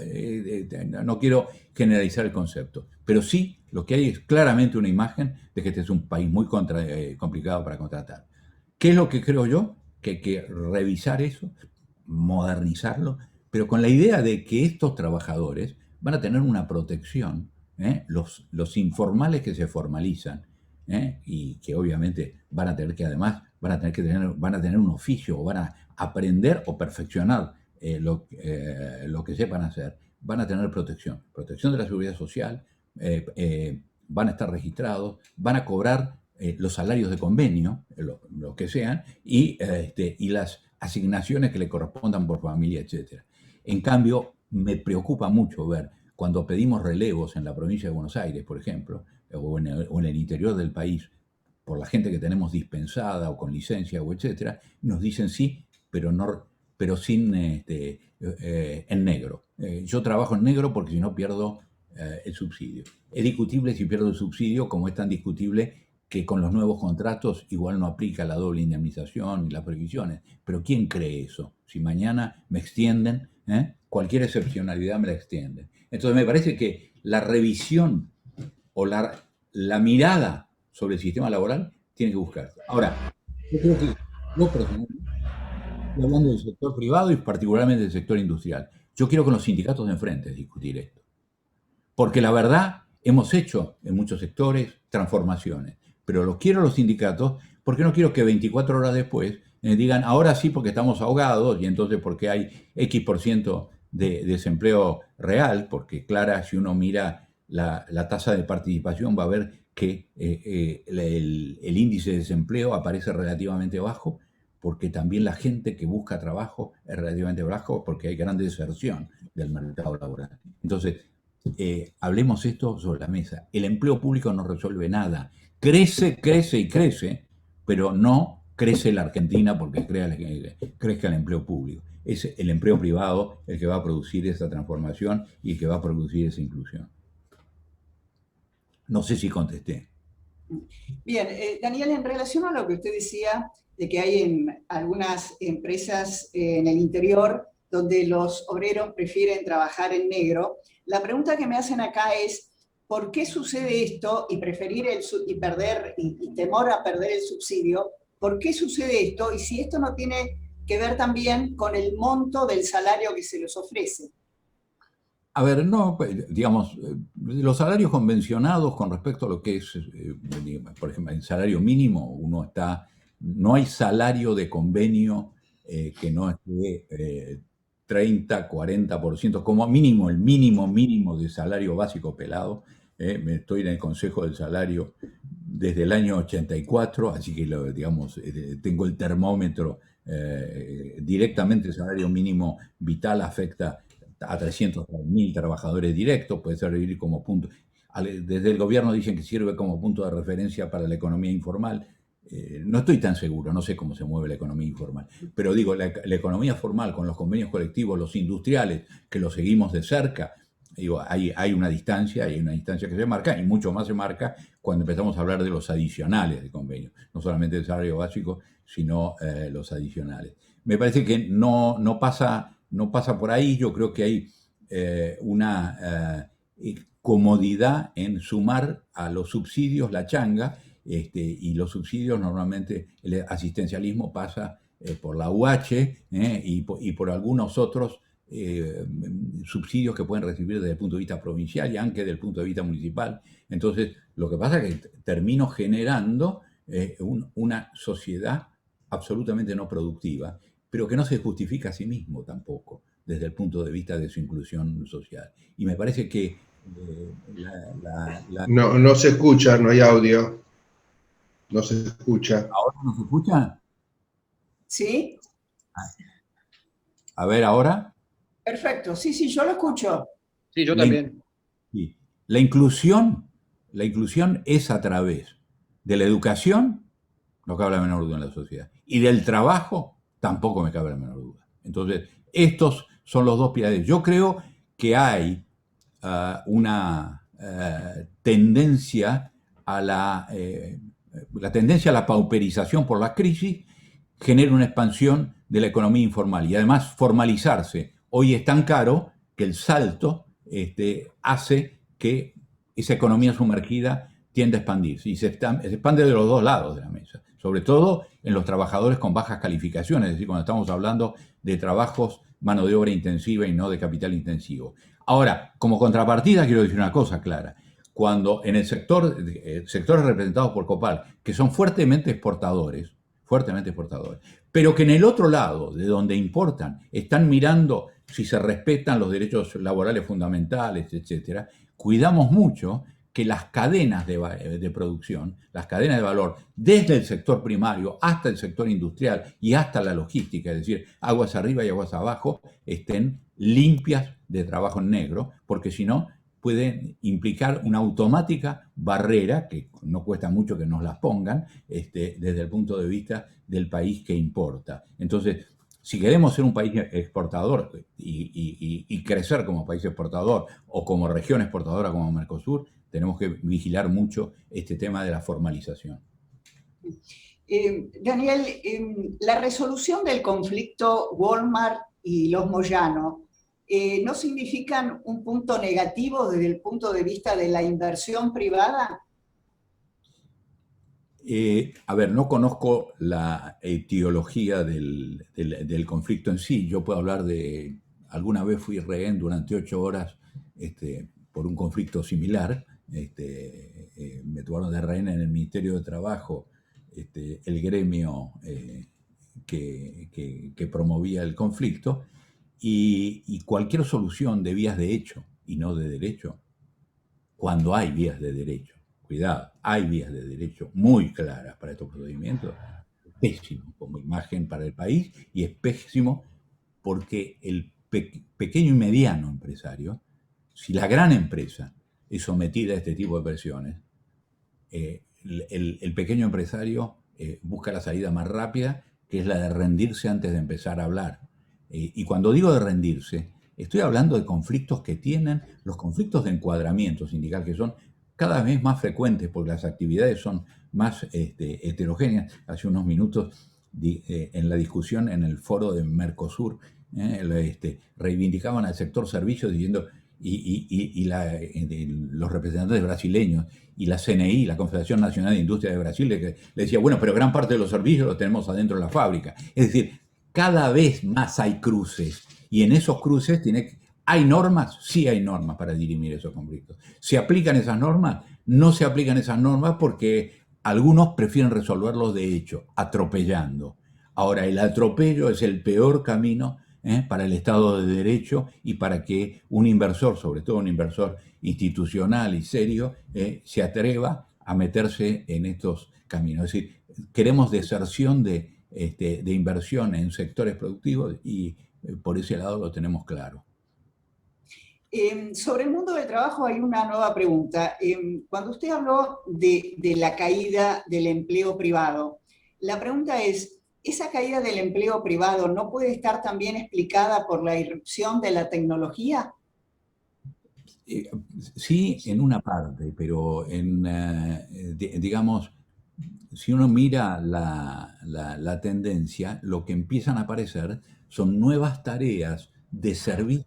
no quiero generalizar el concepto, pero sí lo que hay es claramente una imagen de que este es un país muy complicado para contratar. ¿Qué es lo que creo yo? Que hay que revisar eso, modernizarlo, pero con la idea de que estos trabajadores van a tener una protección, los informales que se formalizan, y que obviamente van a tener tener un oficio, o van a aprender o perfeccionar lo que sepan hacer, van a tener protección de la seguridad social, van a estar registrados, van a cobrar los salarios de convenio, lo que sean, y las asignaciones que le correspondan por familia, etc. En cambio, me preocupa mucho ver cuando pedimos relevos en la provincia de Buenos Aires, por ejemplo, o en el interior del país, por la gente que tenemos dispensada o con licencia o etcétera, nos dicen sí, pero sin en negro. Yo trabajo en negro porque si no pierdo el subsidio. Es discutible si pierdo el subsidio, como es tan discutible que con los nuevos contratos igual no aplica la doble indemnización y las previsiones. Pero ¿quién cree eso? Si mañana me extienden, cualquier excepcionalidad me la extienden. Entonces me parece que la revisión o la mirada sobre el sistema laboral tiene que buscarse. Ahora, yo creo que yo personalmente estoy hablando del sector privado y particularmente del sector industrial. Yo quiero con los sindicatos de enfrente discutir esto. Porque la verdad, hemos hecho en muchos sectores transformaciones, pero los quiero los sindicatos porque no quiero que 24 horas después digan, ahora sí porque estamos ahogados y entonces porque hay X% de desempleo real, porque Clara, si uno mira la tasa de participación va a ver que el índice de desempleo aparece relativamente bajo, porque también la gente que busca trabajo es relativamente bajo, porque hay gran deserción del mercado laboral. Entonces, hablemos esto sobre la mesa. El empleo público no resuelve nada. Crece, crece y crece, pero no crece la Argentina porque crezca el empleo público. Es el empleo privado el que va a producir esa transformación y el que va a producir esa inclusión. No sé si contesté. Bien, Daniel, en relación a lo que usted decía de que hay en algunas empresas en el interior donde los obreros prefieren trabajar en negro, la pregunta que me hacen acá es, ¿por qué sucede esto y preferir y temor a perder el subsidio? ¿Por qué sucede esto? Y si esto no tiene que ver también con el monto del salario que se les ofrece. A ver, no, digamos, los salarios convencionados con respecto a lo que es, por ejemplo, el salario mínimo, no hay salario de convenio que no esté 30, 40%, como mínimo, el mínimo de salario básico pelado. Estoy en el Consejo del Salario desde el año 84, así que, digamos, tengo el termómetro directamente. El salario mínimo vital afecta a 300.000 trabajadores directos, puede servir como punto. Desde el gobierno dicen que sirve como punto de referencia para la economía informal. No estoy tan seguro, no sé cómo se mueve la economía informal, pero digo, la economía formal con los convenios colectivos, los industriales, que los seguimos de cerca, digo, hay una distancia que se marca, y mucho más se marca cuando empezamos a hablar de los adicionales de convenio, no solamente el salario básico, sino los adicionales. Me parece que no pasa por ahí. Yo creo que hay una comodidad en sumar a los subsidios la changa, y los subsidios normalmente, el asistencialismo pasa por la UH y por algunos otros subsidios que pueden recibir desde el punto de vista provincial y aunque desde el punto de vista municipal. Entonces, lo que pasa es que termino generando una sociedad absolutamente no productiva, pero que no se justifica a sí mismo tampoco desde el punto de vista de su inclusión social. Y me parece que No se escucha, no hay audio. No se escucha. ¿Ahora no se escucha? ¿Sí? A ver, ¿ahora? Perfecto, sí, yo lo escucho. Sí, yo también. Sí. La inclusión es a través de la educación, no cabe la menor duda en la sociedad, y del trabajo, tampoco me cabe la menor duda. Entonces, estos son los dos pilares. Yo creo que hay una tendencia a la pauperización por la crisis genera una expansión de la economía informal y además formalizarse hoy es tan caro que el salto hace que esa economía sumergida tiende a expandirse y se expande de los dos lados de la mesa, sobre todo en los trabajadores con bajas calificaciones, es decir, cuando estamos hablando de trabajos mano de obra intensiva y no de capital intensivo. Ahora, como contrapartida quiero decir una cosa clara. Cuando en el sectores representados por Copal, que son fuertemente exportadores, pero que en el otro lado, de donde importan, están mirando si se respetan los derechos laborales fundamentales, etcétera, cuidamos mucho que las cadenas de producción, las cadenas de valor, desde el sector primario hasta el sector industrial y hasta la logística, es decir, aguas arriba y aguas abajo, estén limpias de trabajo en negro, porque si no, puede implicar una automática barrera, que no cuesta mucho que nos las pongan, desde el punto de vista del país que importa. Entonces, Si queremos ser un país exportador y crecer como país exportador o como región exportadora como Mercosur, tenemos que vigilar mucho este tema de la formalización. Daniel, la resolución del conflicto Walmart y los Moyano, ¿no significan un punto negativo desde el punto de vista de la inversión privada? A ver, no conozco la etiología del conflicto en sí. Yo puedo hablar de, alguna vez fui rehén durante 8 horas por un conflicto similar. Me tomaron de rehén en el Ministerio de Trabajo, el gremio que promovía el conflicto, y cualquier solución de vías de hecho y no de derecho, cuando hay vías de derecho. Cuidado, hay vías de derecho muy claras para estos procedimientos. Es pésimo como imagen para el país y es pésimo porque el pequeño y mediano empresario, si la gran empresa es sometida a este tipo de presiones, el pequeño empresario busca la salida más rápida, que es la de rendirse antes de empezar a hablar. Y cuando digo de rendirse, estoy hablando de conflictos que tienen, los conflictos de encuadramiento sindical, que son cada vez más frecuentes porque las actividades son más heterogéneas. Hace unos minutos, en la discusión en el foro de Mercosur, reivindicaban al sector servicios diciendo, los representantes brasileños y la CNI, la Confederación Nacional de Industria de Brasil, le decía, bueno, pero gran parte de los servicios los tenemos adentro de la fábrica. Es decir, cada vez más hay cruces, y en esos cruces ¿hay normas? Sí hay normas para dirimir esos conflictos. ¿Se aplican esas normas? No se aplican esas normas porque algunos prefieren resolverlos de hecho, atropellando. Ahora, el atropello es el peor camino para el Estado de Derecho y para que un inversor, sobre todo un inversor institucional y serio, se atreva a meterse en estos caminos. Es decir, queremos deserción de inversión en sectores productivos y por ese lado lo tenemos claro. Sobre el mundo del trabajo hay una nueva pregunta. Cuando usted habló de la caída del empleo privado, la pregunta es, ¿esa caída del empleo privado no puede estar también explicada por la irrupción de la tecnología? Sí, en una parte, pero digamos, si uno mira la tendencia, lo que empiezan a aparecer son nuevas tareas de servicio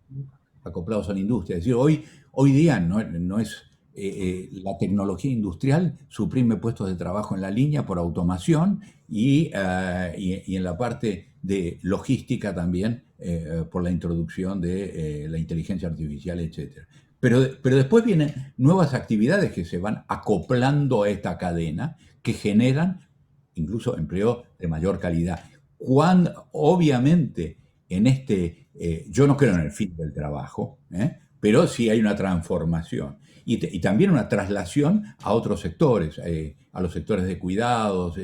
acoplados a la industria. Es decir, hoy día no es la tecnología industrial suprime puestos de trabajo en la línea por automación y en la parte de logística también por la introducción de la inteligencia artificial, etc. Pero después vienen nuevas actividades que se van acoplando a esta cadena que generan incluso empleo de mayor calidad. Obviamente, yo no creo en el fin del trabajo, pero sí hay una transformación y también una traslación a otros sectores, a los sectores de cuidados,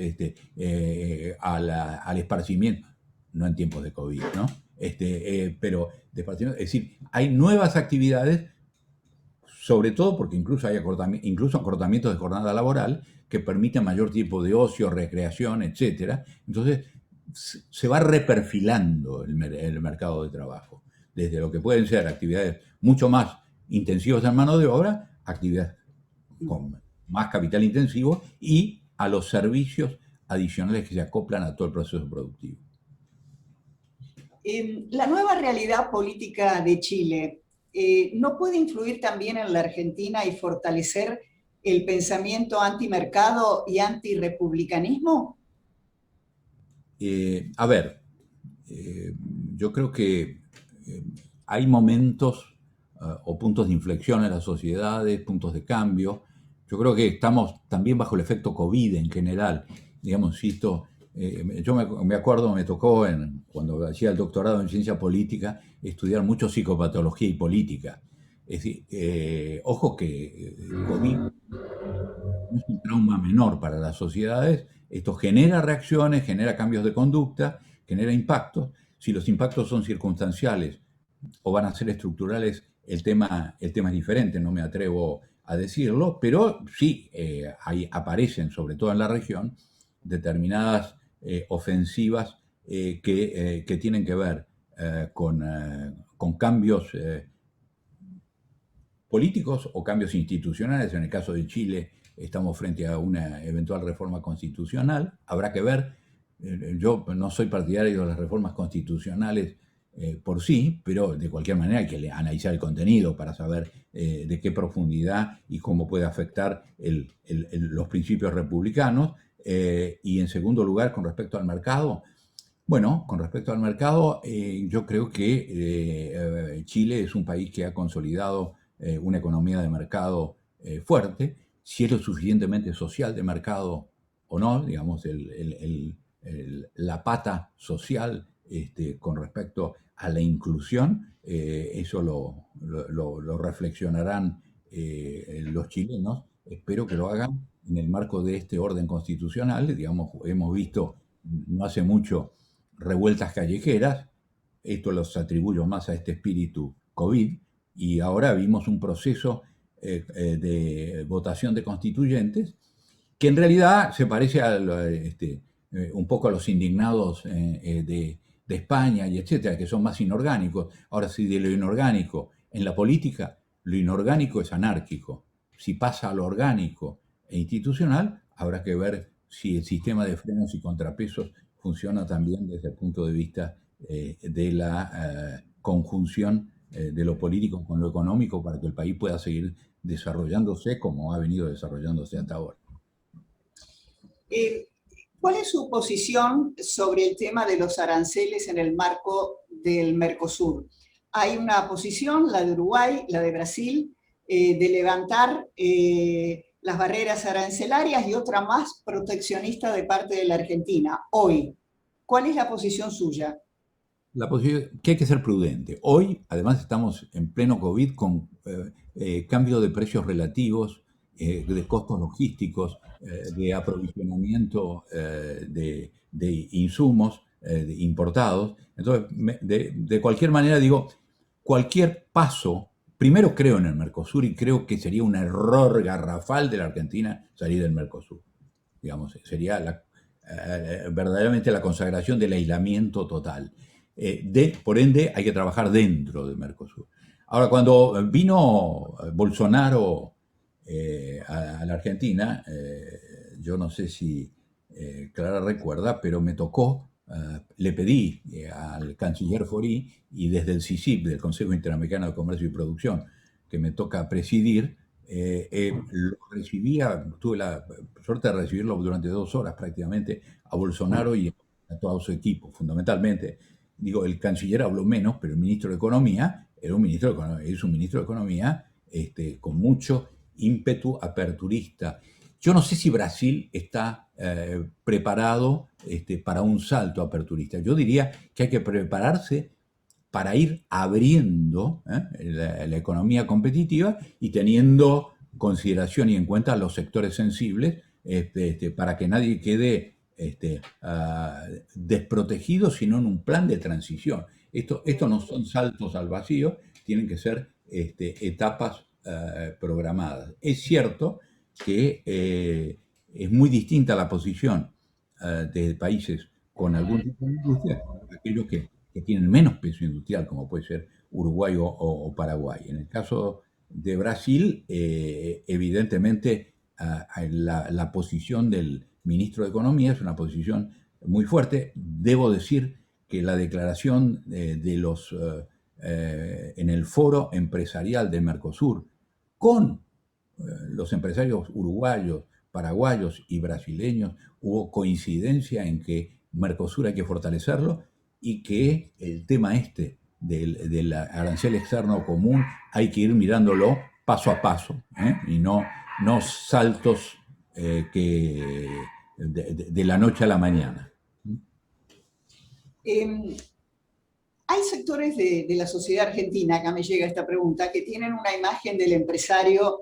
al esparcimiento, no en tiempos de COVID, ¿no? Pero de esparcimiento, es decir, hay nuevas actividades, sobre todo porque incluso hay acortamientos de jornada laboral que permiten mayor tiempo de ocio, recreación, etc. Entonces, se va reperfilando el mercado de trabajo, desde lo que pueden ser actividades mucho más intensivas en mano de obra, actividades con más capital intensivo y a los servicios adicionales que se acoplan a todo el proceso productivo. La nueva realidad política de Chile, ¿no puede influir también en la Argentina y fortalecer el pensamiento antimercado y antirepublicanismo? A ver, yo creo que hay momentos o puntos de inflexión en las sociedades, puntos de cambio. Yo creo que estamos también bajo el efecto COVID en general. Digamos, insisto, yo me acuerdo, me tocó cuando hacía el doctorado en ciencia política estudiar mucho psicopatología y política. Es decir, ojo que el COVID no es un trauma menor para las sociedades. Esto genera reacciones, genera cambios de conducta, genera impactos. Si los impactos son circunstanciales o van a ser estructurales, el tema es diferente, no me atrevo a decirlo, pero sí ahí aparecen, sobre todo en la región, determinadas ofensivas que tienen que ver con cambios políticos o cambios institucionales. En el caso de Chile estamos frente a una eventual reforma constitucional. Habrá que ver. Yo no soy partidario de las reformas constitucionales por sí, pero de cualquier manera hay que analizar el contenido para saber de qué profundidad y cómo puede afectar los principios republicanos. Y en segundo lugar, con respecto al mercado, bueno, con respecto al mercado, yo creo que Chile es un país que ha consolidado una economía de mercado fuerte. Si es lo suficientemente social de mercado o no, digamos, la pata social con respecto a la inclusión, eso lo reflexionarán los chilenos. Espero que lo hagan en el marco de este orden constitucional. Digamos, hemos visto no hace mucho revueltas callejeras, esto los atribuyo más a este espíritu COVID, y ahora vimos un proceso de votación de constituyentes que en realidad se parece a un poco a los indignados de España y etcétera, que son más inorgánicos. Ahora, si de lo inorgánico en la política, lo inorgánico es anárquico. Si pasa a lo orgánico e institucional, habrá que ver si el sistema de frenos y contrapesos funciona también desde el punto de vista de la conjunción de lo político con lo económico para que el país pueda seguir desarrollándose como ha venido desarrollándose hasta ahora. ¿Cuál es su posición sobre el tema de los aranceles en el marco del Mercosur? Hay una posición, la de Uruguay, la de Brasil, de levantar las barreras arancelarias y otra más proteccionista de parte de la Argentina. Hoy, ¿cuál es la posición suya? La posición que hay que ser prudente. Hoy, además, estamos en pleno COVID con cambio de precios relativos, de costos logísticos, de aprovisionamiento de insumos importados. Entonces, de cualquier manera, digo, cualquier paso, primero creo en el Mercosur y creo que sería un error garrafal de la Argentina salir del Mercosur. Digamos, sería verdaderamente la consagración del aislamiento total. Por ende, hay que trabajar dentro del Mercosur. Ahora, cuando vino Bolsonaro a la Argentina, yo no sé si Clara recuerda, pero me tocó, le pedí al canciller Fori y desde el CICIP, del Consejo Interamericano de Comercio y Producción, que me toca presidir, lo recibía, tuve la suerte de recibirlo durante 2 horas prácticamente, a Bolsonaro y a todo su equipo, fundamentalmente. Digo, el canciller habló menos, pero el ministro de Economía es un ministro de Economía con mucho ímpetu aperturista. Yo no sé si Brasil está preparado para un salto aperturista. Yo diría que hay que prepararse para ir abriendo la economía competitiva y teniendo consideración y en cuenta los sectores sensibles para que nadie quede desprotegido, sino en un plan de transición. Esto no son saltos al vacío, tienen que ser etapas programadas. Es cierto que es muy distinta la posición de países con algún tipo de industria, aquellos que tienen menos peso industrial, como puede ser Uruguay o Paraguay. En el caso de Brasil, evidentemente la posición del ministro de Economía es una posición muy fuerte. Debo decir que la declaración en el foro empresarial de Mercosur con los empresarios uruguayos, paraguayos y brasileños, hubo coincidencia en que Mercosur hay que fortalecerlo y que el tema del arancel externo común hay que ir mirándolo paso a paso, y no saltos de la noche a la mañana. Hay sectores de la sociedad argentina, acá me llega esta pregunta, que tienen una imagen del empresario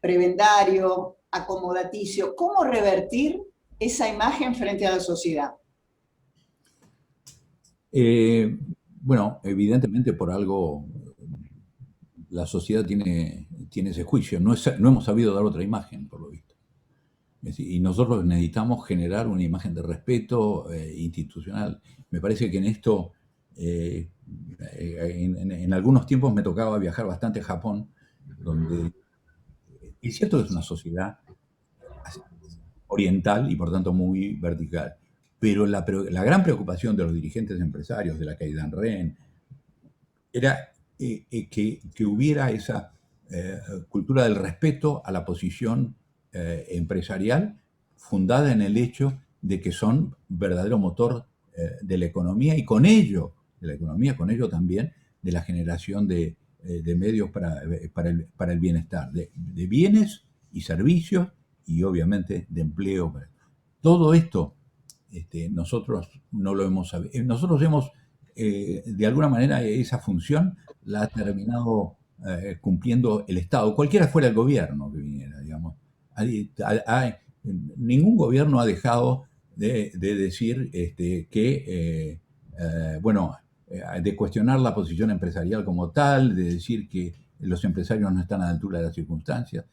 prebendario, acomodaticio. ¿Cómo revertir esa imagen frente a la sociedad? Bueno, evidentemente por algo la sociedad tiene ese juicio. No hemos sabido dar otra imagen, por lo visto. Y nosotros necesitamos generar una imagen de respeto institucional. Me parece que en esto, en algunos tiempos me tocaba viajar bastante a Japón, donde es cierto que es una sociedad oriental y por tanto muy vertical, pero la gran preocupación de los dirigentes empresarios, de la Keidanren, era que hubiera esa cultura del respeto a la posición empresarial fundada en el hecho de que son verdadero motor de la economía y con ello, de la economía, con ello también de la generación de medios para el bienestar, de bienes y servicios y obviamente de empleo. Todo esto nosotros no lo hemos sabido. Nosotros hemos, de alguna manera, esa función la ha terminado cumpliendo el Estado, cualquiera fuera el gobierno que viniera, digamos. Ningún gobierno ha dejado de decir de cuestionar la posición empresarial como tal, de decir que los empresarios no están a la altura de las circunstancias.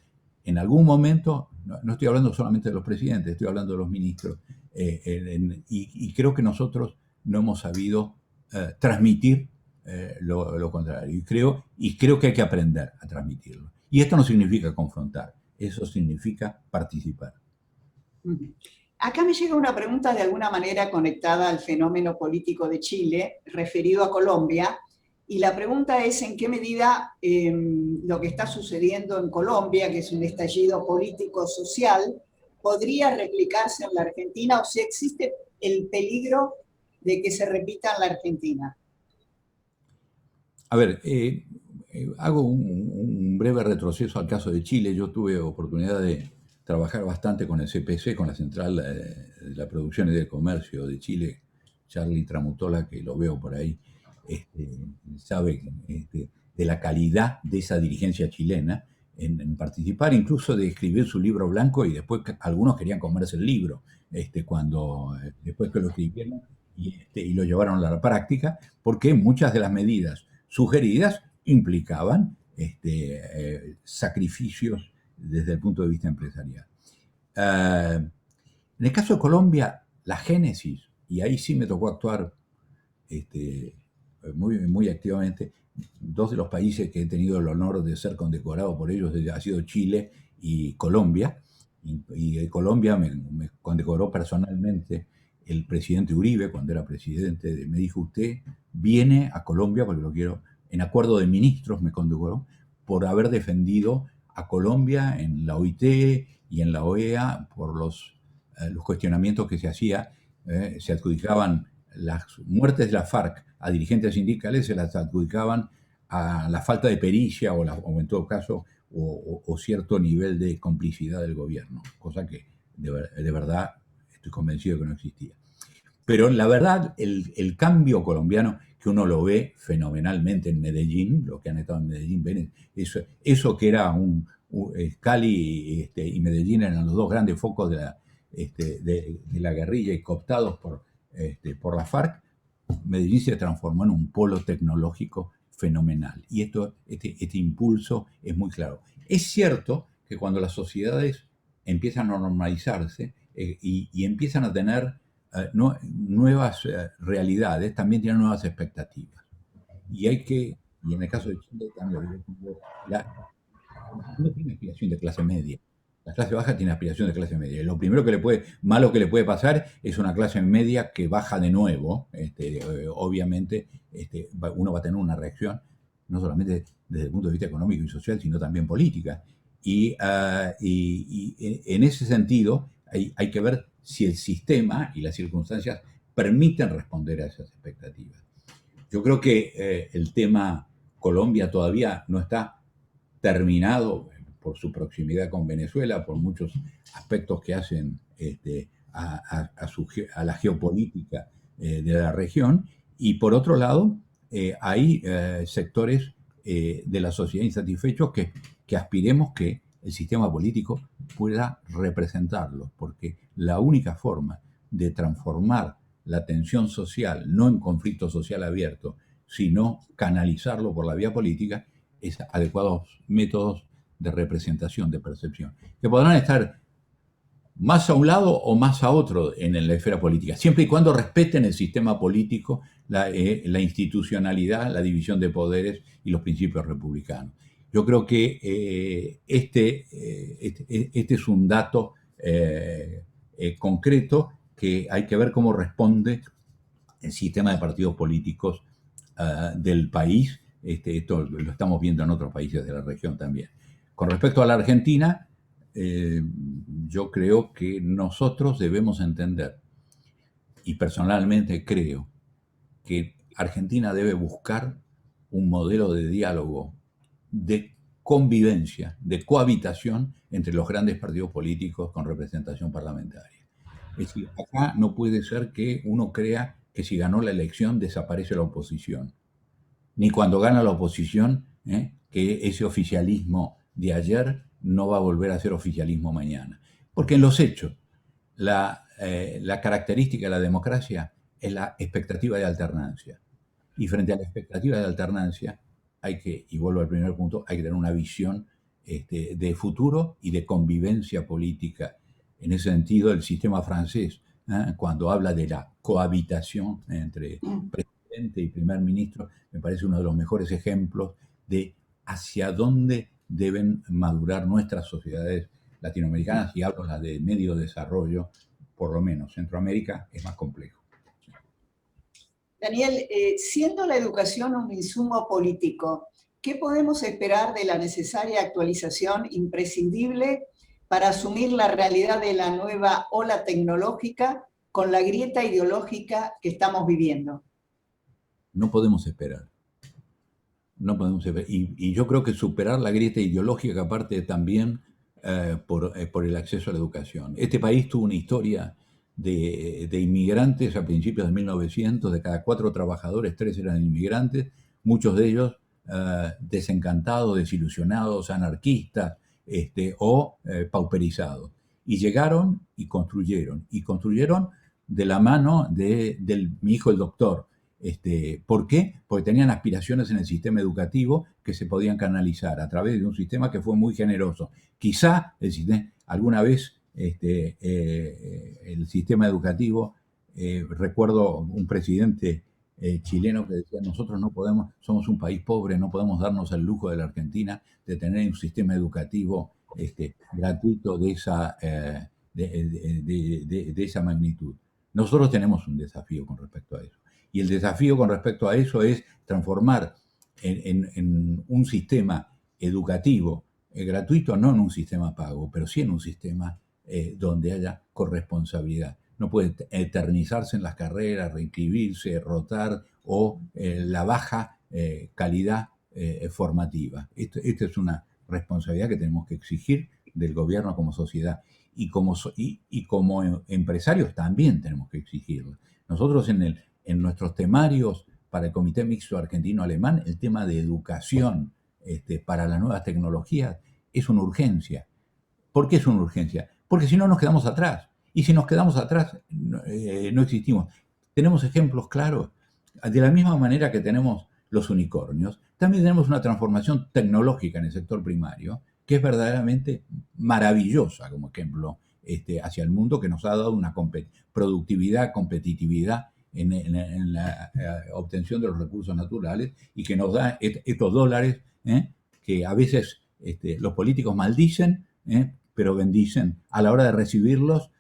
En algún momento, no estoy hablando solamente de los presidentes, estoy hablando de los ministros, y creo que nosotros no hemos sabido transmitir lo contrario. Y creo que hay que aprender a transmitirlo. Y esto no significa confrontar, eso significa participar. Acá me llega una pregunta de alguna manera conectada al fenómeno político de Chile, referido a Colombia, y la pregunta es en qué medida lo que está sucediendo en Colombia, que es un estallido político-social, podría replicarse en la Argentina o si existe el peligro de que se repita en la Argentina. A ver, hago un breve retroceso al caso de Chile. Yo tuve oportunidad de trabajar bastante con el CPC, con la Central de la Producción y del Comercio de Chile. Charlie Tramutola, que lo veo por ahí, sabe de la calidad de esa dirigencia chilena en participar, incluso de escribir su libro blanco, y después algunos querían comerse el libro después que lo escribieron y lo llevaron a la práctica, porque muchas de las medidas sugeridas implicaban sacrificios desde el punto de vista empresarial. En el caso de Colombia, la génesis, y ahí sí me tocó actuar muy activamente, dos de los países que he tenido el honor de ser condecorado por ellos ha sido Chile y Colombia, y Colombia me condecoró personalmente el presidente Uribe cuando era presidente. Me dijo: usted viene a Colombia porque lo quiero, en acuerdo de ministros me condecoró por haber defendido a Colombia en la OIT y en la OEA por los cuestionamientos que se hacía. Se adjudicaban las muertes de la FARC a dirigentes sindicales, se las adjudicaban a la falta de pericia o en todo caso o cierto nivel de complicidad del gobierno, cosa que de verdad estoy convencido que no existía. Pero la verdad, el cambio colombiano, que uno lo ve fenomenalmente en Medellín, los que han estado en Medellín ven eso que era Cali y Medellín eran los dos grandes focos de la guerrilla y cooptados por la FARC. Medellín se transformó en un polo tecnológico fenomenal, y este impulso es muy claro. Es cierto que cuando las sociedades empiezan a normalizarse y empiezan a tener nuevas realidades, también tienen nuevas expectativas. Y en el caso de Chile también, no tiene aspiración de clase media. La clase baja tiene aspiración de clase media. Y lo primero malo que le puede pasar es una clase media que baja de nuevo. Obviamente, uno va a tener una reacción, no solamente desde el punto de vista económico y social, sino también política. Y en ese sentido, hay que ver si el sistema y las circunstancias permiten responder a esas expectativas. Yo creo que el tema Colombia todavía no está terminado por su proximidad con Venezuela, por muchos aspectos que hacen a la geopolítica de la región, y por otro lado hay sectores de la sociedad insatisfechos que aspiremos que el sistema político pueda representarlos, porque la única forma de transformar la tensión social, no en conflicto social abierto, sino canalizarlo por la vía política, es adecuados métodos de representación, de percepción, que podrán estar más a un lado o más a otro en la esfera política, siempre y cuando respeten el sistema político, la institucionalidad, la división de poderes y los principios republicanos. Yo creo que este es un dato concreto que hay que ver cómo responde el sistema de partidos políticos del país. Esto lo estamos viendo en otros países de la región también. Con respecto a la Argentina, yo creo que nosotros debemos entender, y personalmente creo, que Argentina debe buscar un modelo de diálogo, de convivencia, de cohabitación entre los grandes partidos políticos con representación parlamentaria. Es decir, acá no puede ser que uno crea que si ganó la elección desaparece la oposición. Ni cuando gana la oposición, que ese oficialismo de ayer no va a volver a ser oficialismo mañana. Porque en los hechos, la característica de la democracia es la expectativa de alternancia. Y frente a la expectativa de alternancia, hay que, y vuelvo al primer punto, hay que tener una visión de futuro y de convivencia política. En ese sentido, el sistema francés, cuando habla de la cohabitación entre presidente y primer ministro, me parece uno de los mejores ejemplos de hacia dónde deben madurar nuestras sociedades latinoamericanas, y hablo las de medio desarrollo, por lo menos. Centroamérica es más complejo. Daniel, siendo la educación un insumo político, ¿qué podemos esperar de la necesaria actualización imprescindible para asumir la realidad de la nueva ola tecnológica con la grieta ideológica que estamos viviendo? No podemos esperar. No podemos esperar. Y yo creo que superar la grieta ideológica parte también por el acceso a la educación. Este país tuvo una historia de inmigrantes a principios de 1900, de cada 4 trabajadores, 3 eran inmigrantes, muchos de ellos desencantados, desilusionados, anarquistas o pauperizados. Y llegaron y construyeron de la mano de mi hijo el doctor. ¿Por qué? Porque tenían aspiraciones en el sistema educativo que se podían canalizar a través de un sistema que fue muy generoso. Quizá alguna vez el sistema educativo, recuerdo un presidente chileno que decía: nosotros no podemos, somos un país pobre, no podemos darnos el lujo de la Argentina de tener un sistema educativo gratuito de esa magnitud. Nosotros tenemos un desafío con respecto a eso. Y el desafío con respecto a eso es transformar en un sistema educativo gratuito, no en un sistema pago, pero sí en un sistema donde haya corresponsabilidad. No puede eternizarse en las carreras, reinscribirse, rotar o la baja calidad formativa. Esta es una responsabilidad que tenemos que exigir del gobierno como sociedad. Y como empresarios también tenemos que exigirlo. Nosotros en nuestros temarios para el Comité Mixto Argentino-Alemán, el tema de educación para las nuevas tecnologías es una urgencia. ¿Por qué es una urgencia? Porque si no nos quedamos atrás. Y si nos quedamos atrás, no existimos. Tenemos ejemplos claros. De la misma manera que tenemos los unicornios, también tenemos una transformación tecnológica en el sector primario que es verdaderamente maravillosa como ejemplo hacia el mundo, que nos ha dado una productividad, competitividad en la obtención de los recursos naturales, y que nos da estos dólares que a veces los políticos maldicen, pero bendicen a la hora de recibirlos,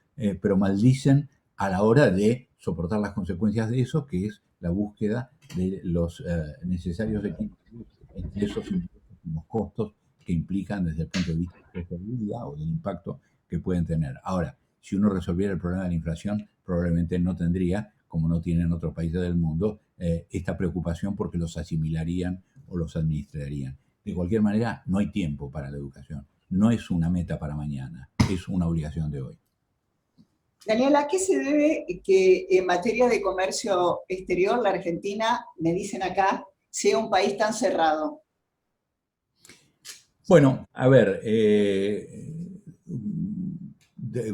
pero maldicen a la hora de soportar las consecuencias de eso, que es la búsqueda de los necesarios equilibrios entre esos impuestos, costos que implican desde el punto de vista de la sostenibilidad o del impacto que pueden tener. Ahora, si uno resolviera el problema de la inflación, probablemente no tendría, como no tienen otros países del mundo, esta preocupación, porque los asimilarían o los administrarían. De cualquier manera, no hay tiempo para la educación. No es una meta para mañana, es una obligación de hoy. Daniel, ¿a qué se debe que en materia de comercio exterior la Argentina, me dicen acá, sea un país tan cerrado? Bueno, a ver,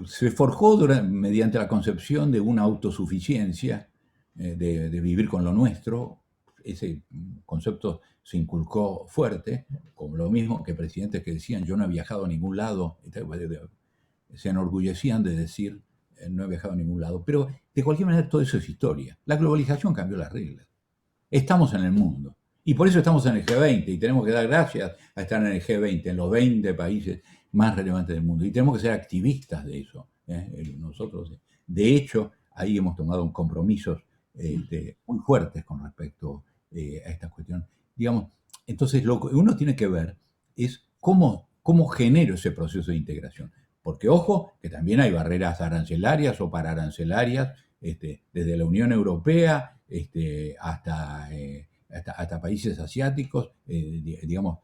se forjó mediante la concepción de una autosuficiencia, de vivir con lo nuestro. Ese concepto se inculcó fuerte, como lo mismo que presidentes que decían: yo no he viajado a ningún lado. se enorgullecían de decir no he viajado a ningún lado. Pero de cualquier manera todo eso es historia. La globalización cambió las reglas. Estamos en el mundo. Y por eso estamos en el G20 y tenemos que dar gracias a estar en el G20, en los 20 países más relevantes del mundo. Y tenemos que ser activistas de eso. Nosotros, de hecho, ahí hemos tomado compromisos muy fuertes con respecto a esta cuestión. Digamos, entonces lo que uno tiene que ver es cómo genero ese proceso de integración. Porque, ojo, que también hay barreras arancelarias o pararancelarias, desde la Unión Europea hasta países asiáticos, digamos,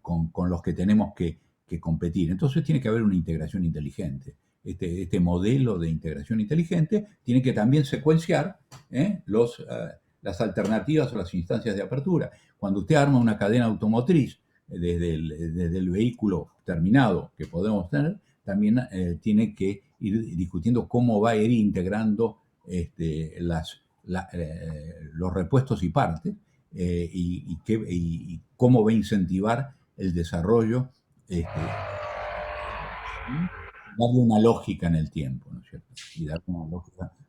con los que tenemos que competir. Entonces tiene que haber una integración inteligente. Este modelo de integración inteligente tiene que también secuenciar las alternativas o las instancias de apertura. Cuando usted arma una cadena automotriz desde el vehículo terminado que podemos tener, también tiene que ir discutiendo cómo va a ir integrando los repuestos y partes y cómo va a incentivar el desarrollo, darle una lógica en el tiempo, ¿no es cierto? Y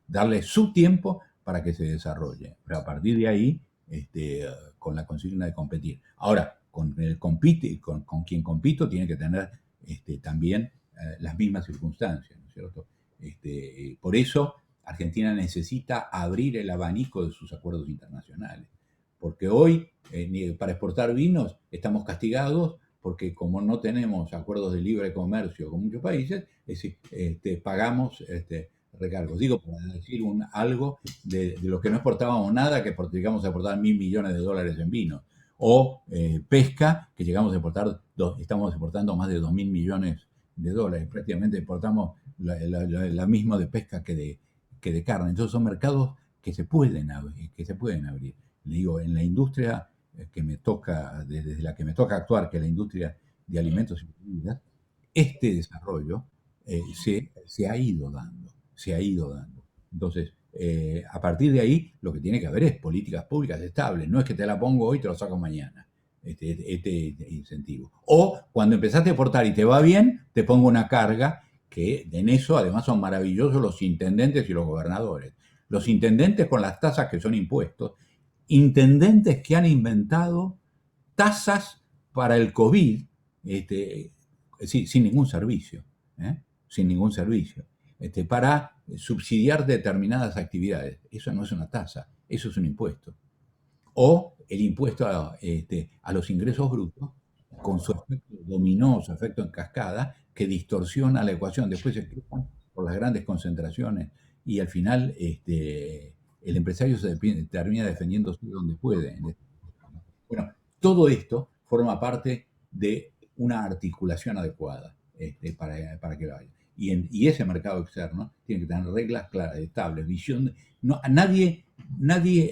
darle su tiempo para que se desarrolle. Pero a partir de ahí, con la consigna de competir. Ahora, con quien compito tiene que tener también las mismas circunstancias, ¿no es cierto? Por eso Argentina necesita abrir el abanico de sus acuerdos internacionales, porque hoy para exportar vinos estamos castigados porque como no tenemos acuerdos de libre comercio con muchos países, pagamos recargos. Digo, para decir algo de lo que no exportábamos nada, que llegamos a exportar $1.000 millones en vino. O pesca, que estamos exportando más de $2.000 millones. Prácticamente exportamos la misma de pesca que de carne. Entonces son mercados que se pueden abrir. Le digo, en la industria que me toca, desde la que me toca actuar, que es la industria de alimentos y bebidas, este desarrollo se ha ido dando. Entonces, a partir de ahí, lo que tiene que haber es políticas públicas estables. No es que te la pongo hoy y te lo saco mañana, este incentivo. O cuando empezaste a exportar y te va bien, te pongo una carga, que en eso además son maravillosos los intendentes y los gobernadores. Los intendentes con las tasas que son impuestos, intendentes que han inventado tasas para el COVID, sin ningún servicio, para subsidiar determinadas actividades. Eso no es una tasa, eso es un impuesto. O el impuesto a los ingresos brutos, con su efecto dominó, su efecto en cascada, que distorsiona la ecuación. Después se cruzan por las grandes concentraciones y al final el empresario se termina defendiéndose donde puede. Bueno, todo esto forma parte de una articulación adecuada para que vaya. Y ese mercado externo tiene que tener reglas claras, estables, visión. Nadie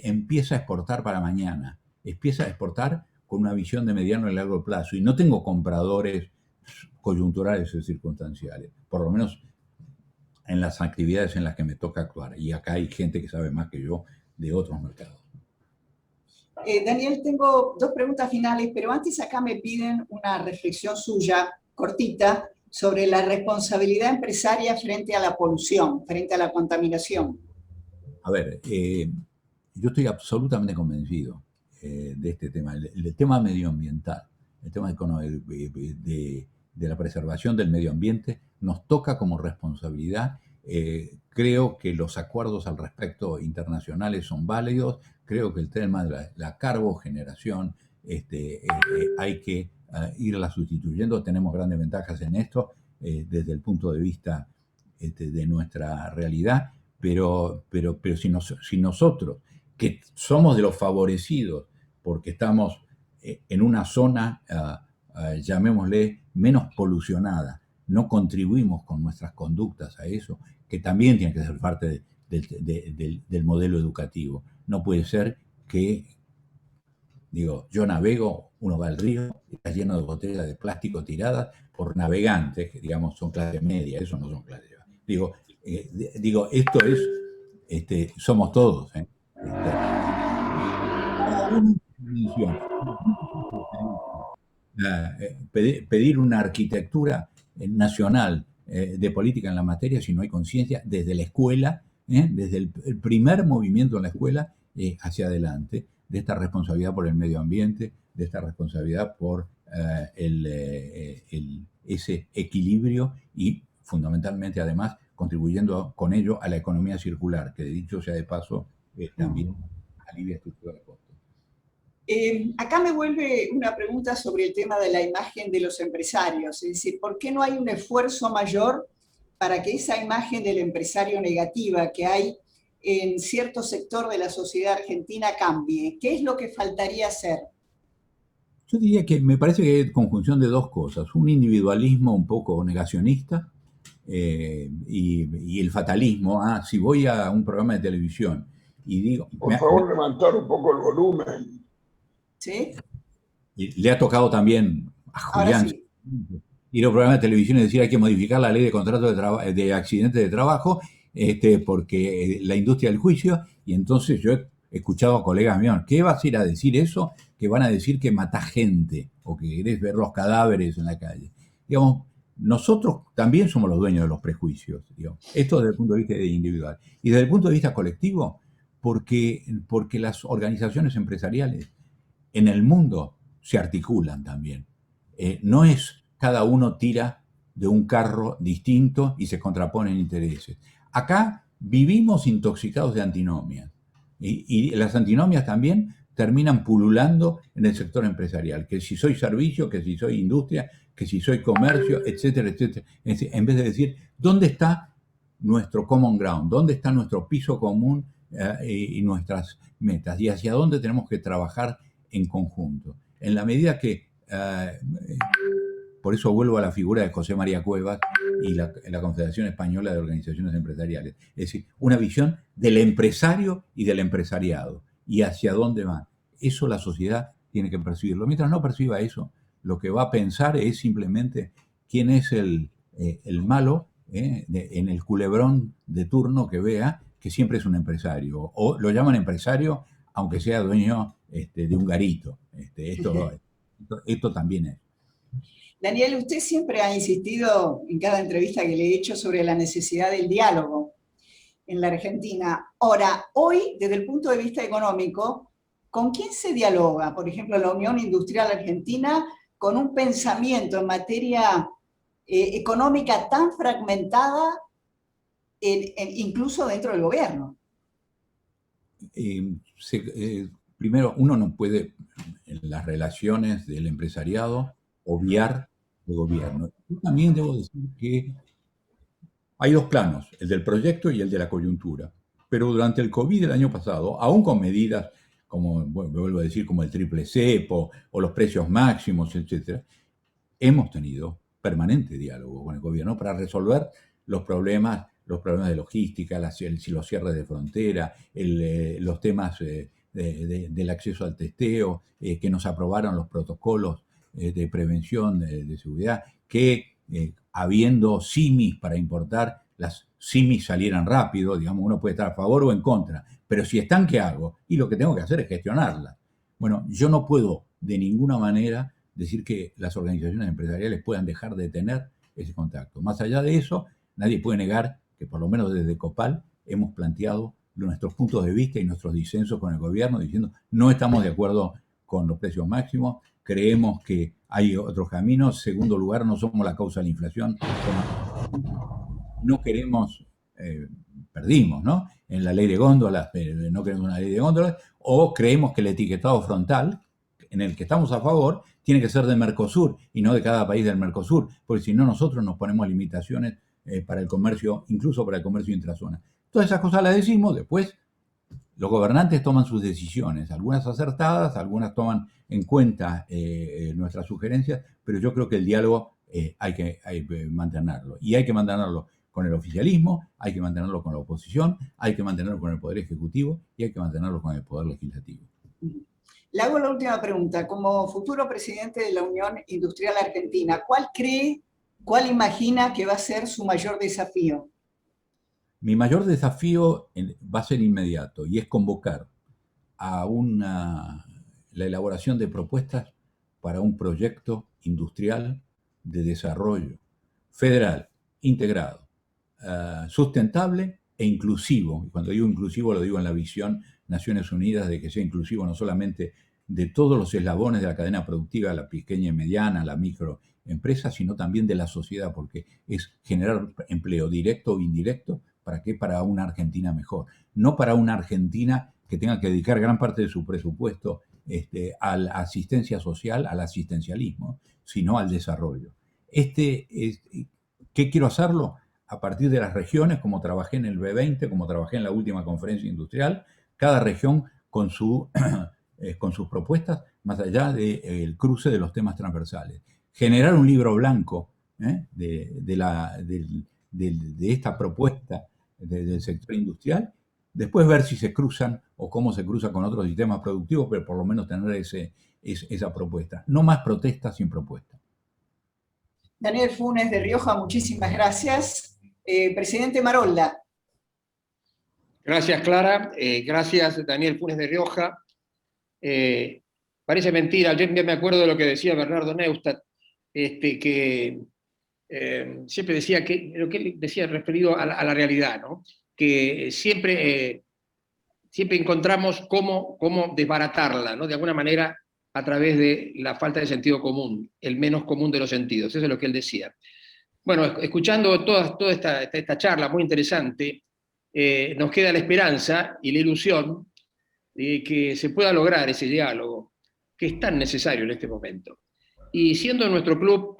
empieza a exportar para mañana. Empieza a exportar con una visión de mediano y largo plazo. Y no tengo compradores coyunturales o circunstanciales, por lo menos en las actividades en las que me toca actuar. Y acá hay gente que sabe más que yo de otros mercados. Daniel, tengo 2 preguntas finales, pero antes acá me piden una reflexión suya, cortita, sobre la responsabilidad empresaria frente a la polución, frente a la contaminación. A ver, yo estoy absolutamente convencido de este tema, el tema medioambiental, el tema de la preservación del medio ambiente, nos toca como responsabilidad. Creo que los acuerdos al respecto internacionales son válidos. Creo que el tema de la carbogeneración hay que irla sustituyendo. Tenemos grandes ventajas en esto desde el punto de vista de nuestra realidad, pero si nosotros, que somos de los favorecidos porque estamos en una zona, llamémosle, menos polucionada, no contribuimos con nuestras conductas a eso, que también tiene que ser parte del modelo educativo. No puede ser que, yo navego, uno va al río, está lleno de botellas de plástico tiradas por navegantes, que son clase media, eso no son clase baja. Esto es, somos todos. Pedir una arquitectura nacional de política en la materia si no hay conciencia desde la escuela, desde el primer movimiento en la escuela hacia adelante, de esta responsabilidad por el medio ambiente, de esta responsabilidad por ese equilibrio y fundamentalmente además contribuyendo con ello a la economía circular, que dicho sea de paso también alivia estructura de costos. Acá me vuelve una pregunta sobre el tema de la imagen de los empresarios, es decir, ¿por qué no hay un esfuerzo mayor para que esa imagen del empresario negativa que hay en cierto sector de la sociedad argentina cambie? ¿Qué es lo que faltaría hacer? Yo diría que me parece que hay conjunción de dos cosas, un individualismo un poco negacionista y el fatalismo. Si voy a un programa de televisión y digo... Por favor, levantar un poco el volumen. ¿Sí? Le ha tocado también a Julián Sí. Ir a un programa de televisión y decir hay que modificar la ley de contratos de accidentes de trabajo porque la industria del juicio, y entonces yo he escuchado a colegas míos, ¿qué vas a ir a decir eso? Que van a decir que matás gente o que querés ver los cadáveres en la calle. Digamos, nosotros también somos los dueños de los prejuicios, digamos. Esto desde el punto de vista individual. Y desde el punto de vista colectivo, porque las organizaciones empresariales en el mundo se articulan también. No es cada uno tira de un carro distinto y se contraponen intereses. Acá vivimos intoxicados de antinomias y las antinomias también terminan pululando en el sector empresarial, que si soy servicio, que si soy industria, que si soy comercio, etcétera, etcétera. En vez de decir, ¿dónde está nuestro common ground? ¿Dónde está nuestro piso común y nuestras metas? ¿Y hacia dónde tenemos que trabajar en conjunto? En la medida que, por eso vuelvo a la figura de José María Cuevas y la Confederación Española de Organizaciones Empresariales, es decir, una visión del empresario y del empresariado, y hacia dónde van. Eso la sociedad tiene que percibirlo. Mientras no perciba eso, lo que va a pensar es simplemente quién es el malo en el culebrón de turno que vea, que siempre es un empresario, o lo llaman empresario aunque sea dueño de un garito. Esto también es. Daniel, usted siempre ha insistido en cada entrevista que le he hecho sobre la necesidad del diálogo en la Argentina. Ahora, hoy, desde el punto de vista económico, ¿con quién se dialoga? Por ejemplo, la Unión Industrial Argentina, con un pensamiento en materia económica tan fragmentada, incluso dentro del gobierno. Primero, uno no puede, en las relaciones del empresariado, obviar el gobierno. Yo también debo decir que hay dos planos, el del proyecto y el de la coyuntura. Pero durante el COVID del año pasado, aún con medidas como, bueno, vuelvo a decir, como el triple cepo o los precios máximos, etc., hemos tenido permanente diálogo con el gobierno para resolver los problemas de logística, los cierres de frontera, los temas del acceso al testeo, que nos aprobaron los protocolos de prevención de seguridad, que habiendo simis para importar, las simis salieran rápido, digamos, uno puede estar a favor o en contra, pero si están, ¿qué hago? Y lo que tengo que hacer es gestionarlas. Bueno, yo no puedo de ninguna manera decir que las organizaciones empresariales puedan dejar de tener ese contacto. Más allá de eso, nadie puede negar que por lo menos desde Copal hemos planteado nuestros puntos de vista y nuestros disensos con el gobierno, diciendo no estamos de acuerdo con los precios máximos, creemos que hay otros caminos. Segundo lugar, no somos la causa de la inflación, no queremos, perdimos, ¿no? En la ley de góndolas, no queremos una ley de góndolas, o creemos que el etiquetado frontal, en el que estamos a favor, tiene que ser de Mercosur y no de cada país del Mercosur, porque si no nosotros nos ponemos limitaciones para el comercio, incluso para el comercio intrazona. Todas esas cosas las decimos, después los gobernantes toman sus decisiones, algunas acertadas, algunas toman en cuenta nuestras sugerencias, pero yo creo que el diálogo hay que mantenerlo, y hay que mantenerlo con el oficialismo, hay que mantenerlo con la oposición, hay que mantenerlo con el Poder Ejecutivo y hay que mantenerlo con el Poder Legislativo. Le hago la última pregunta. Como futuro presidente de la Unión Industrial Argentina, ¿cuál imagina que va a ser su mayor desafío? Mi mayor desafío va a ser inmediato y es convocar a la elaboración de propuestas para un proyecto industrial de desarrollo federal, integrado, sustentable e inclusivo. Y cuando digo inclusivo lo digo en la visión Naciones Unidas de que sea inclusivo no solamente de todos los eslabones de la cadena productiva, la pequeña y mediana, la microempresa, sino también de la sociedad, porque es generar empleo directo o indirecto. ¿Para qué? Para una Argentina mejor. No para una Argentina que tenga que dedicar gran parte de su presupuesto a la asistencia social, al asistencialismo, sino al desarrollo. ¿Qué quiero hacerlo? A partir de las regiones, como trabajé en el B20, como trabajé en la última conferencia industrial, cada región con sus propuestas, más allá del cruce de los temas transversales. Generar un libro blanco de esta propuesta del sector industrial, después ver si se cruzan o cómo se cruzan con otros sistemas productivos, pero por lo menos tener esa propuesta. No más protestas sin propuesta. Daniel Funes de Rioja, muchísimas gracias. Presidente Marolda. Gracias, Clara. Gracias, Daniel Funes de Rioja. Parece mentira, yo me acuerdo de lo que decía Bernardo Neustadt, que siempre decía lo que él decía referido a la realidad, ¿no? Que siempre encontramos cómo desbaratarla, ¿no? De alguna manera a través de la falta de sentido común, el menos común de los sentidos. Eso es lo que él decía. Bueno, escuchando toda esta charla muy interesante, nos queda la esperanza y la ilusión de que se pueda lograr ese diálogo que es tan necesario en este momento. Y siendo nuestro club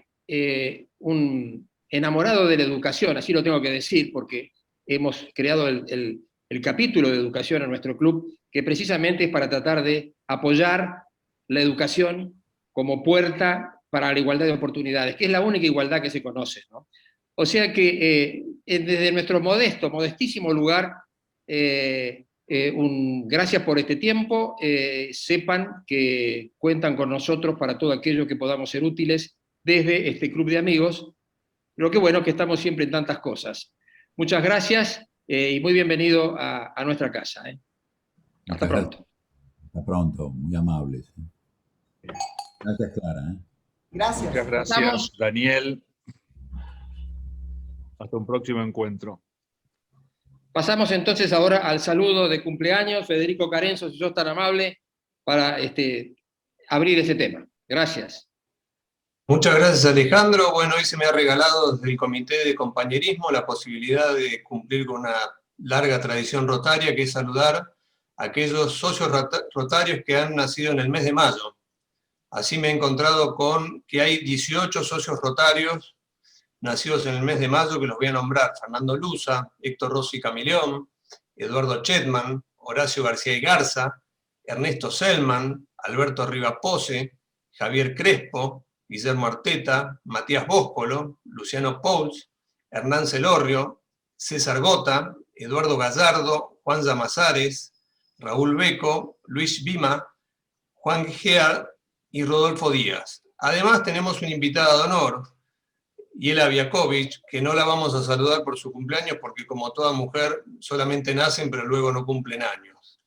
un enamorado de la educación, así lo tengo que decir, porque hemos creado el capítulo de educación en nuestro club, que precisamente es para tratar de apoyar la educación como puerta para la igualdad de oportunidades, que es la única igualdad que se conoce, ¿no? O sea que desde nuestro modestísimo lugar, gracias por este tiempo, sepan que cuentan con nosotros para todo aquello que podamos ser útiles desde este club de amigos, lo que bueno que estamos siempre en tantas cosas. Muchas gracias y muy bienvenido a nuestra casa. Hasta pronto. Hasta pronto, muy amables. Gracias, Clara. Gracias. Muchas gracias, Daniel. Hasta un próximo encuentro. Pasamos entonces ahora al saludo de cumpleaños. Federico Carenzo, si sos tan amable, para abrir ese tema. Gracias. Muchas gracias, Alejandro. Bueno, hoy se me ha regalado desde el Comité de Compañerismo la posibilidad de cumplir con una larga tradición rotaria, que es saludar a aquellos socios rotarios que han nacido en el mes de mayo. Así me he encontrado con que hay 18 socios rotarios nacidos en el mes de mayo, que los voy a nombrar: Fernando Luza, Héctor Rossi Camilión, Eduardo Chetman, Horacio García y Garza, Ernesto Selman, Alberto Rivapose, Javier Crespo, Guillermo Arteta, Matías Bóscolo, Luciano Pouls, Hernán Celorrio, César Gota, Eduardo Gallardo, Juan Llamazares, Raúl Beco, Luis Bima, Juan Gear y Rodolfo Díaz. Además tenemos una invitada de honor, Yela Biakovic, que no la vamos a saludar por su cumpleaños porque, como toda mujer, solamente nacen pero luego no cumplen años.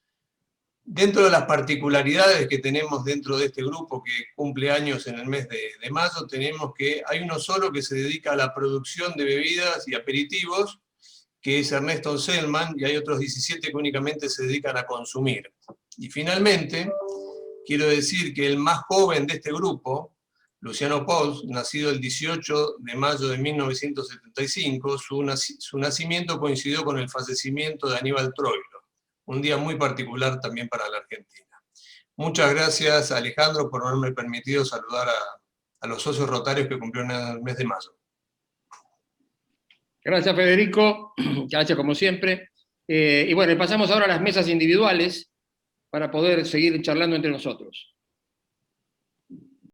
Dentro de las particularidades que tenemos dentro de este grupo que cumple años en el mes de mayo, tenemos que hay uno solo que se dedica a la producción de bebidas y aperitivos, que es Ernesto Selman, y hay otros 17 que únicamente se dedican a consumir. Y finalmente, quiero decir que el más joven de este grupo, Luciano Pouls, nacido el 18 de mayo de 1975, su nacimiento coincidió con el fallecimiento de Aníbal Troilo, un día muy particular también para la Argentina. Muchas gracias, Alejandro, por haberme permitido saludar a los socios rotarios que cumplieron en el mes de mayo. Gracias, Federico. Gracias, como siempre. Y bueno, pasamos ahora a las mesas individuales para poder seguir charlando entre nosotros.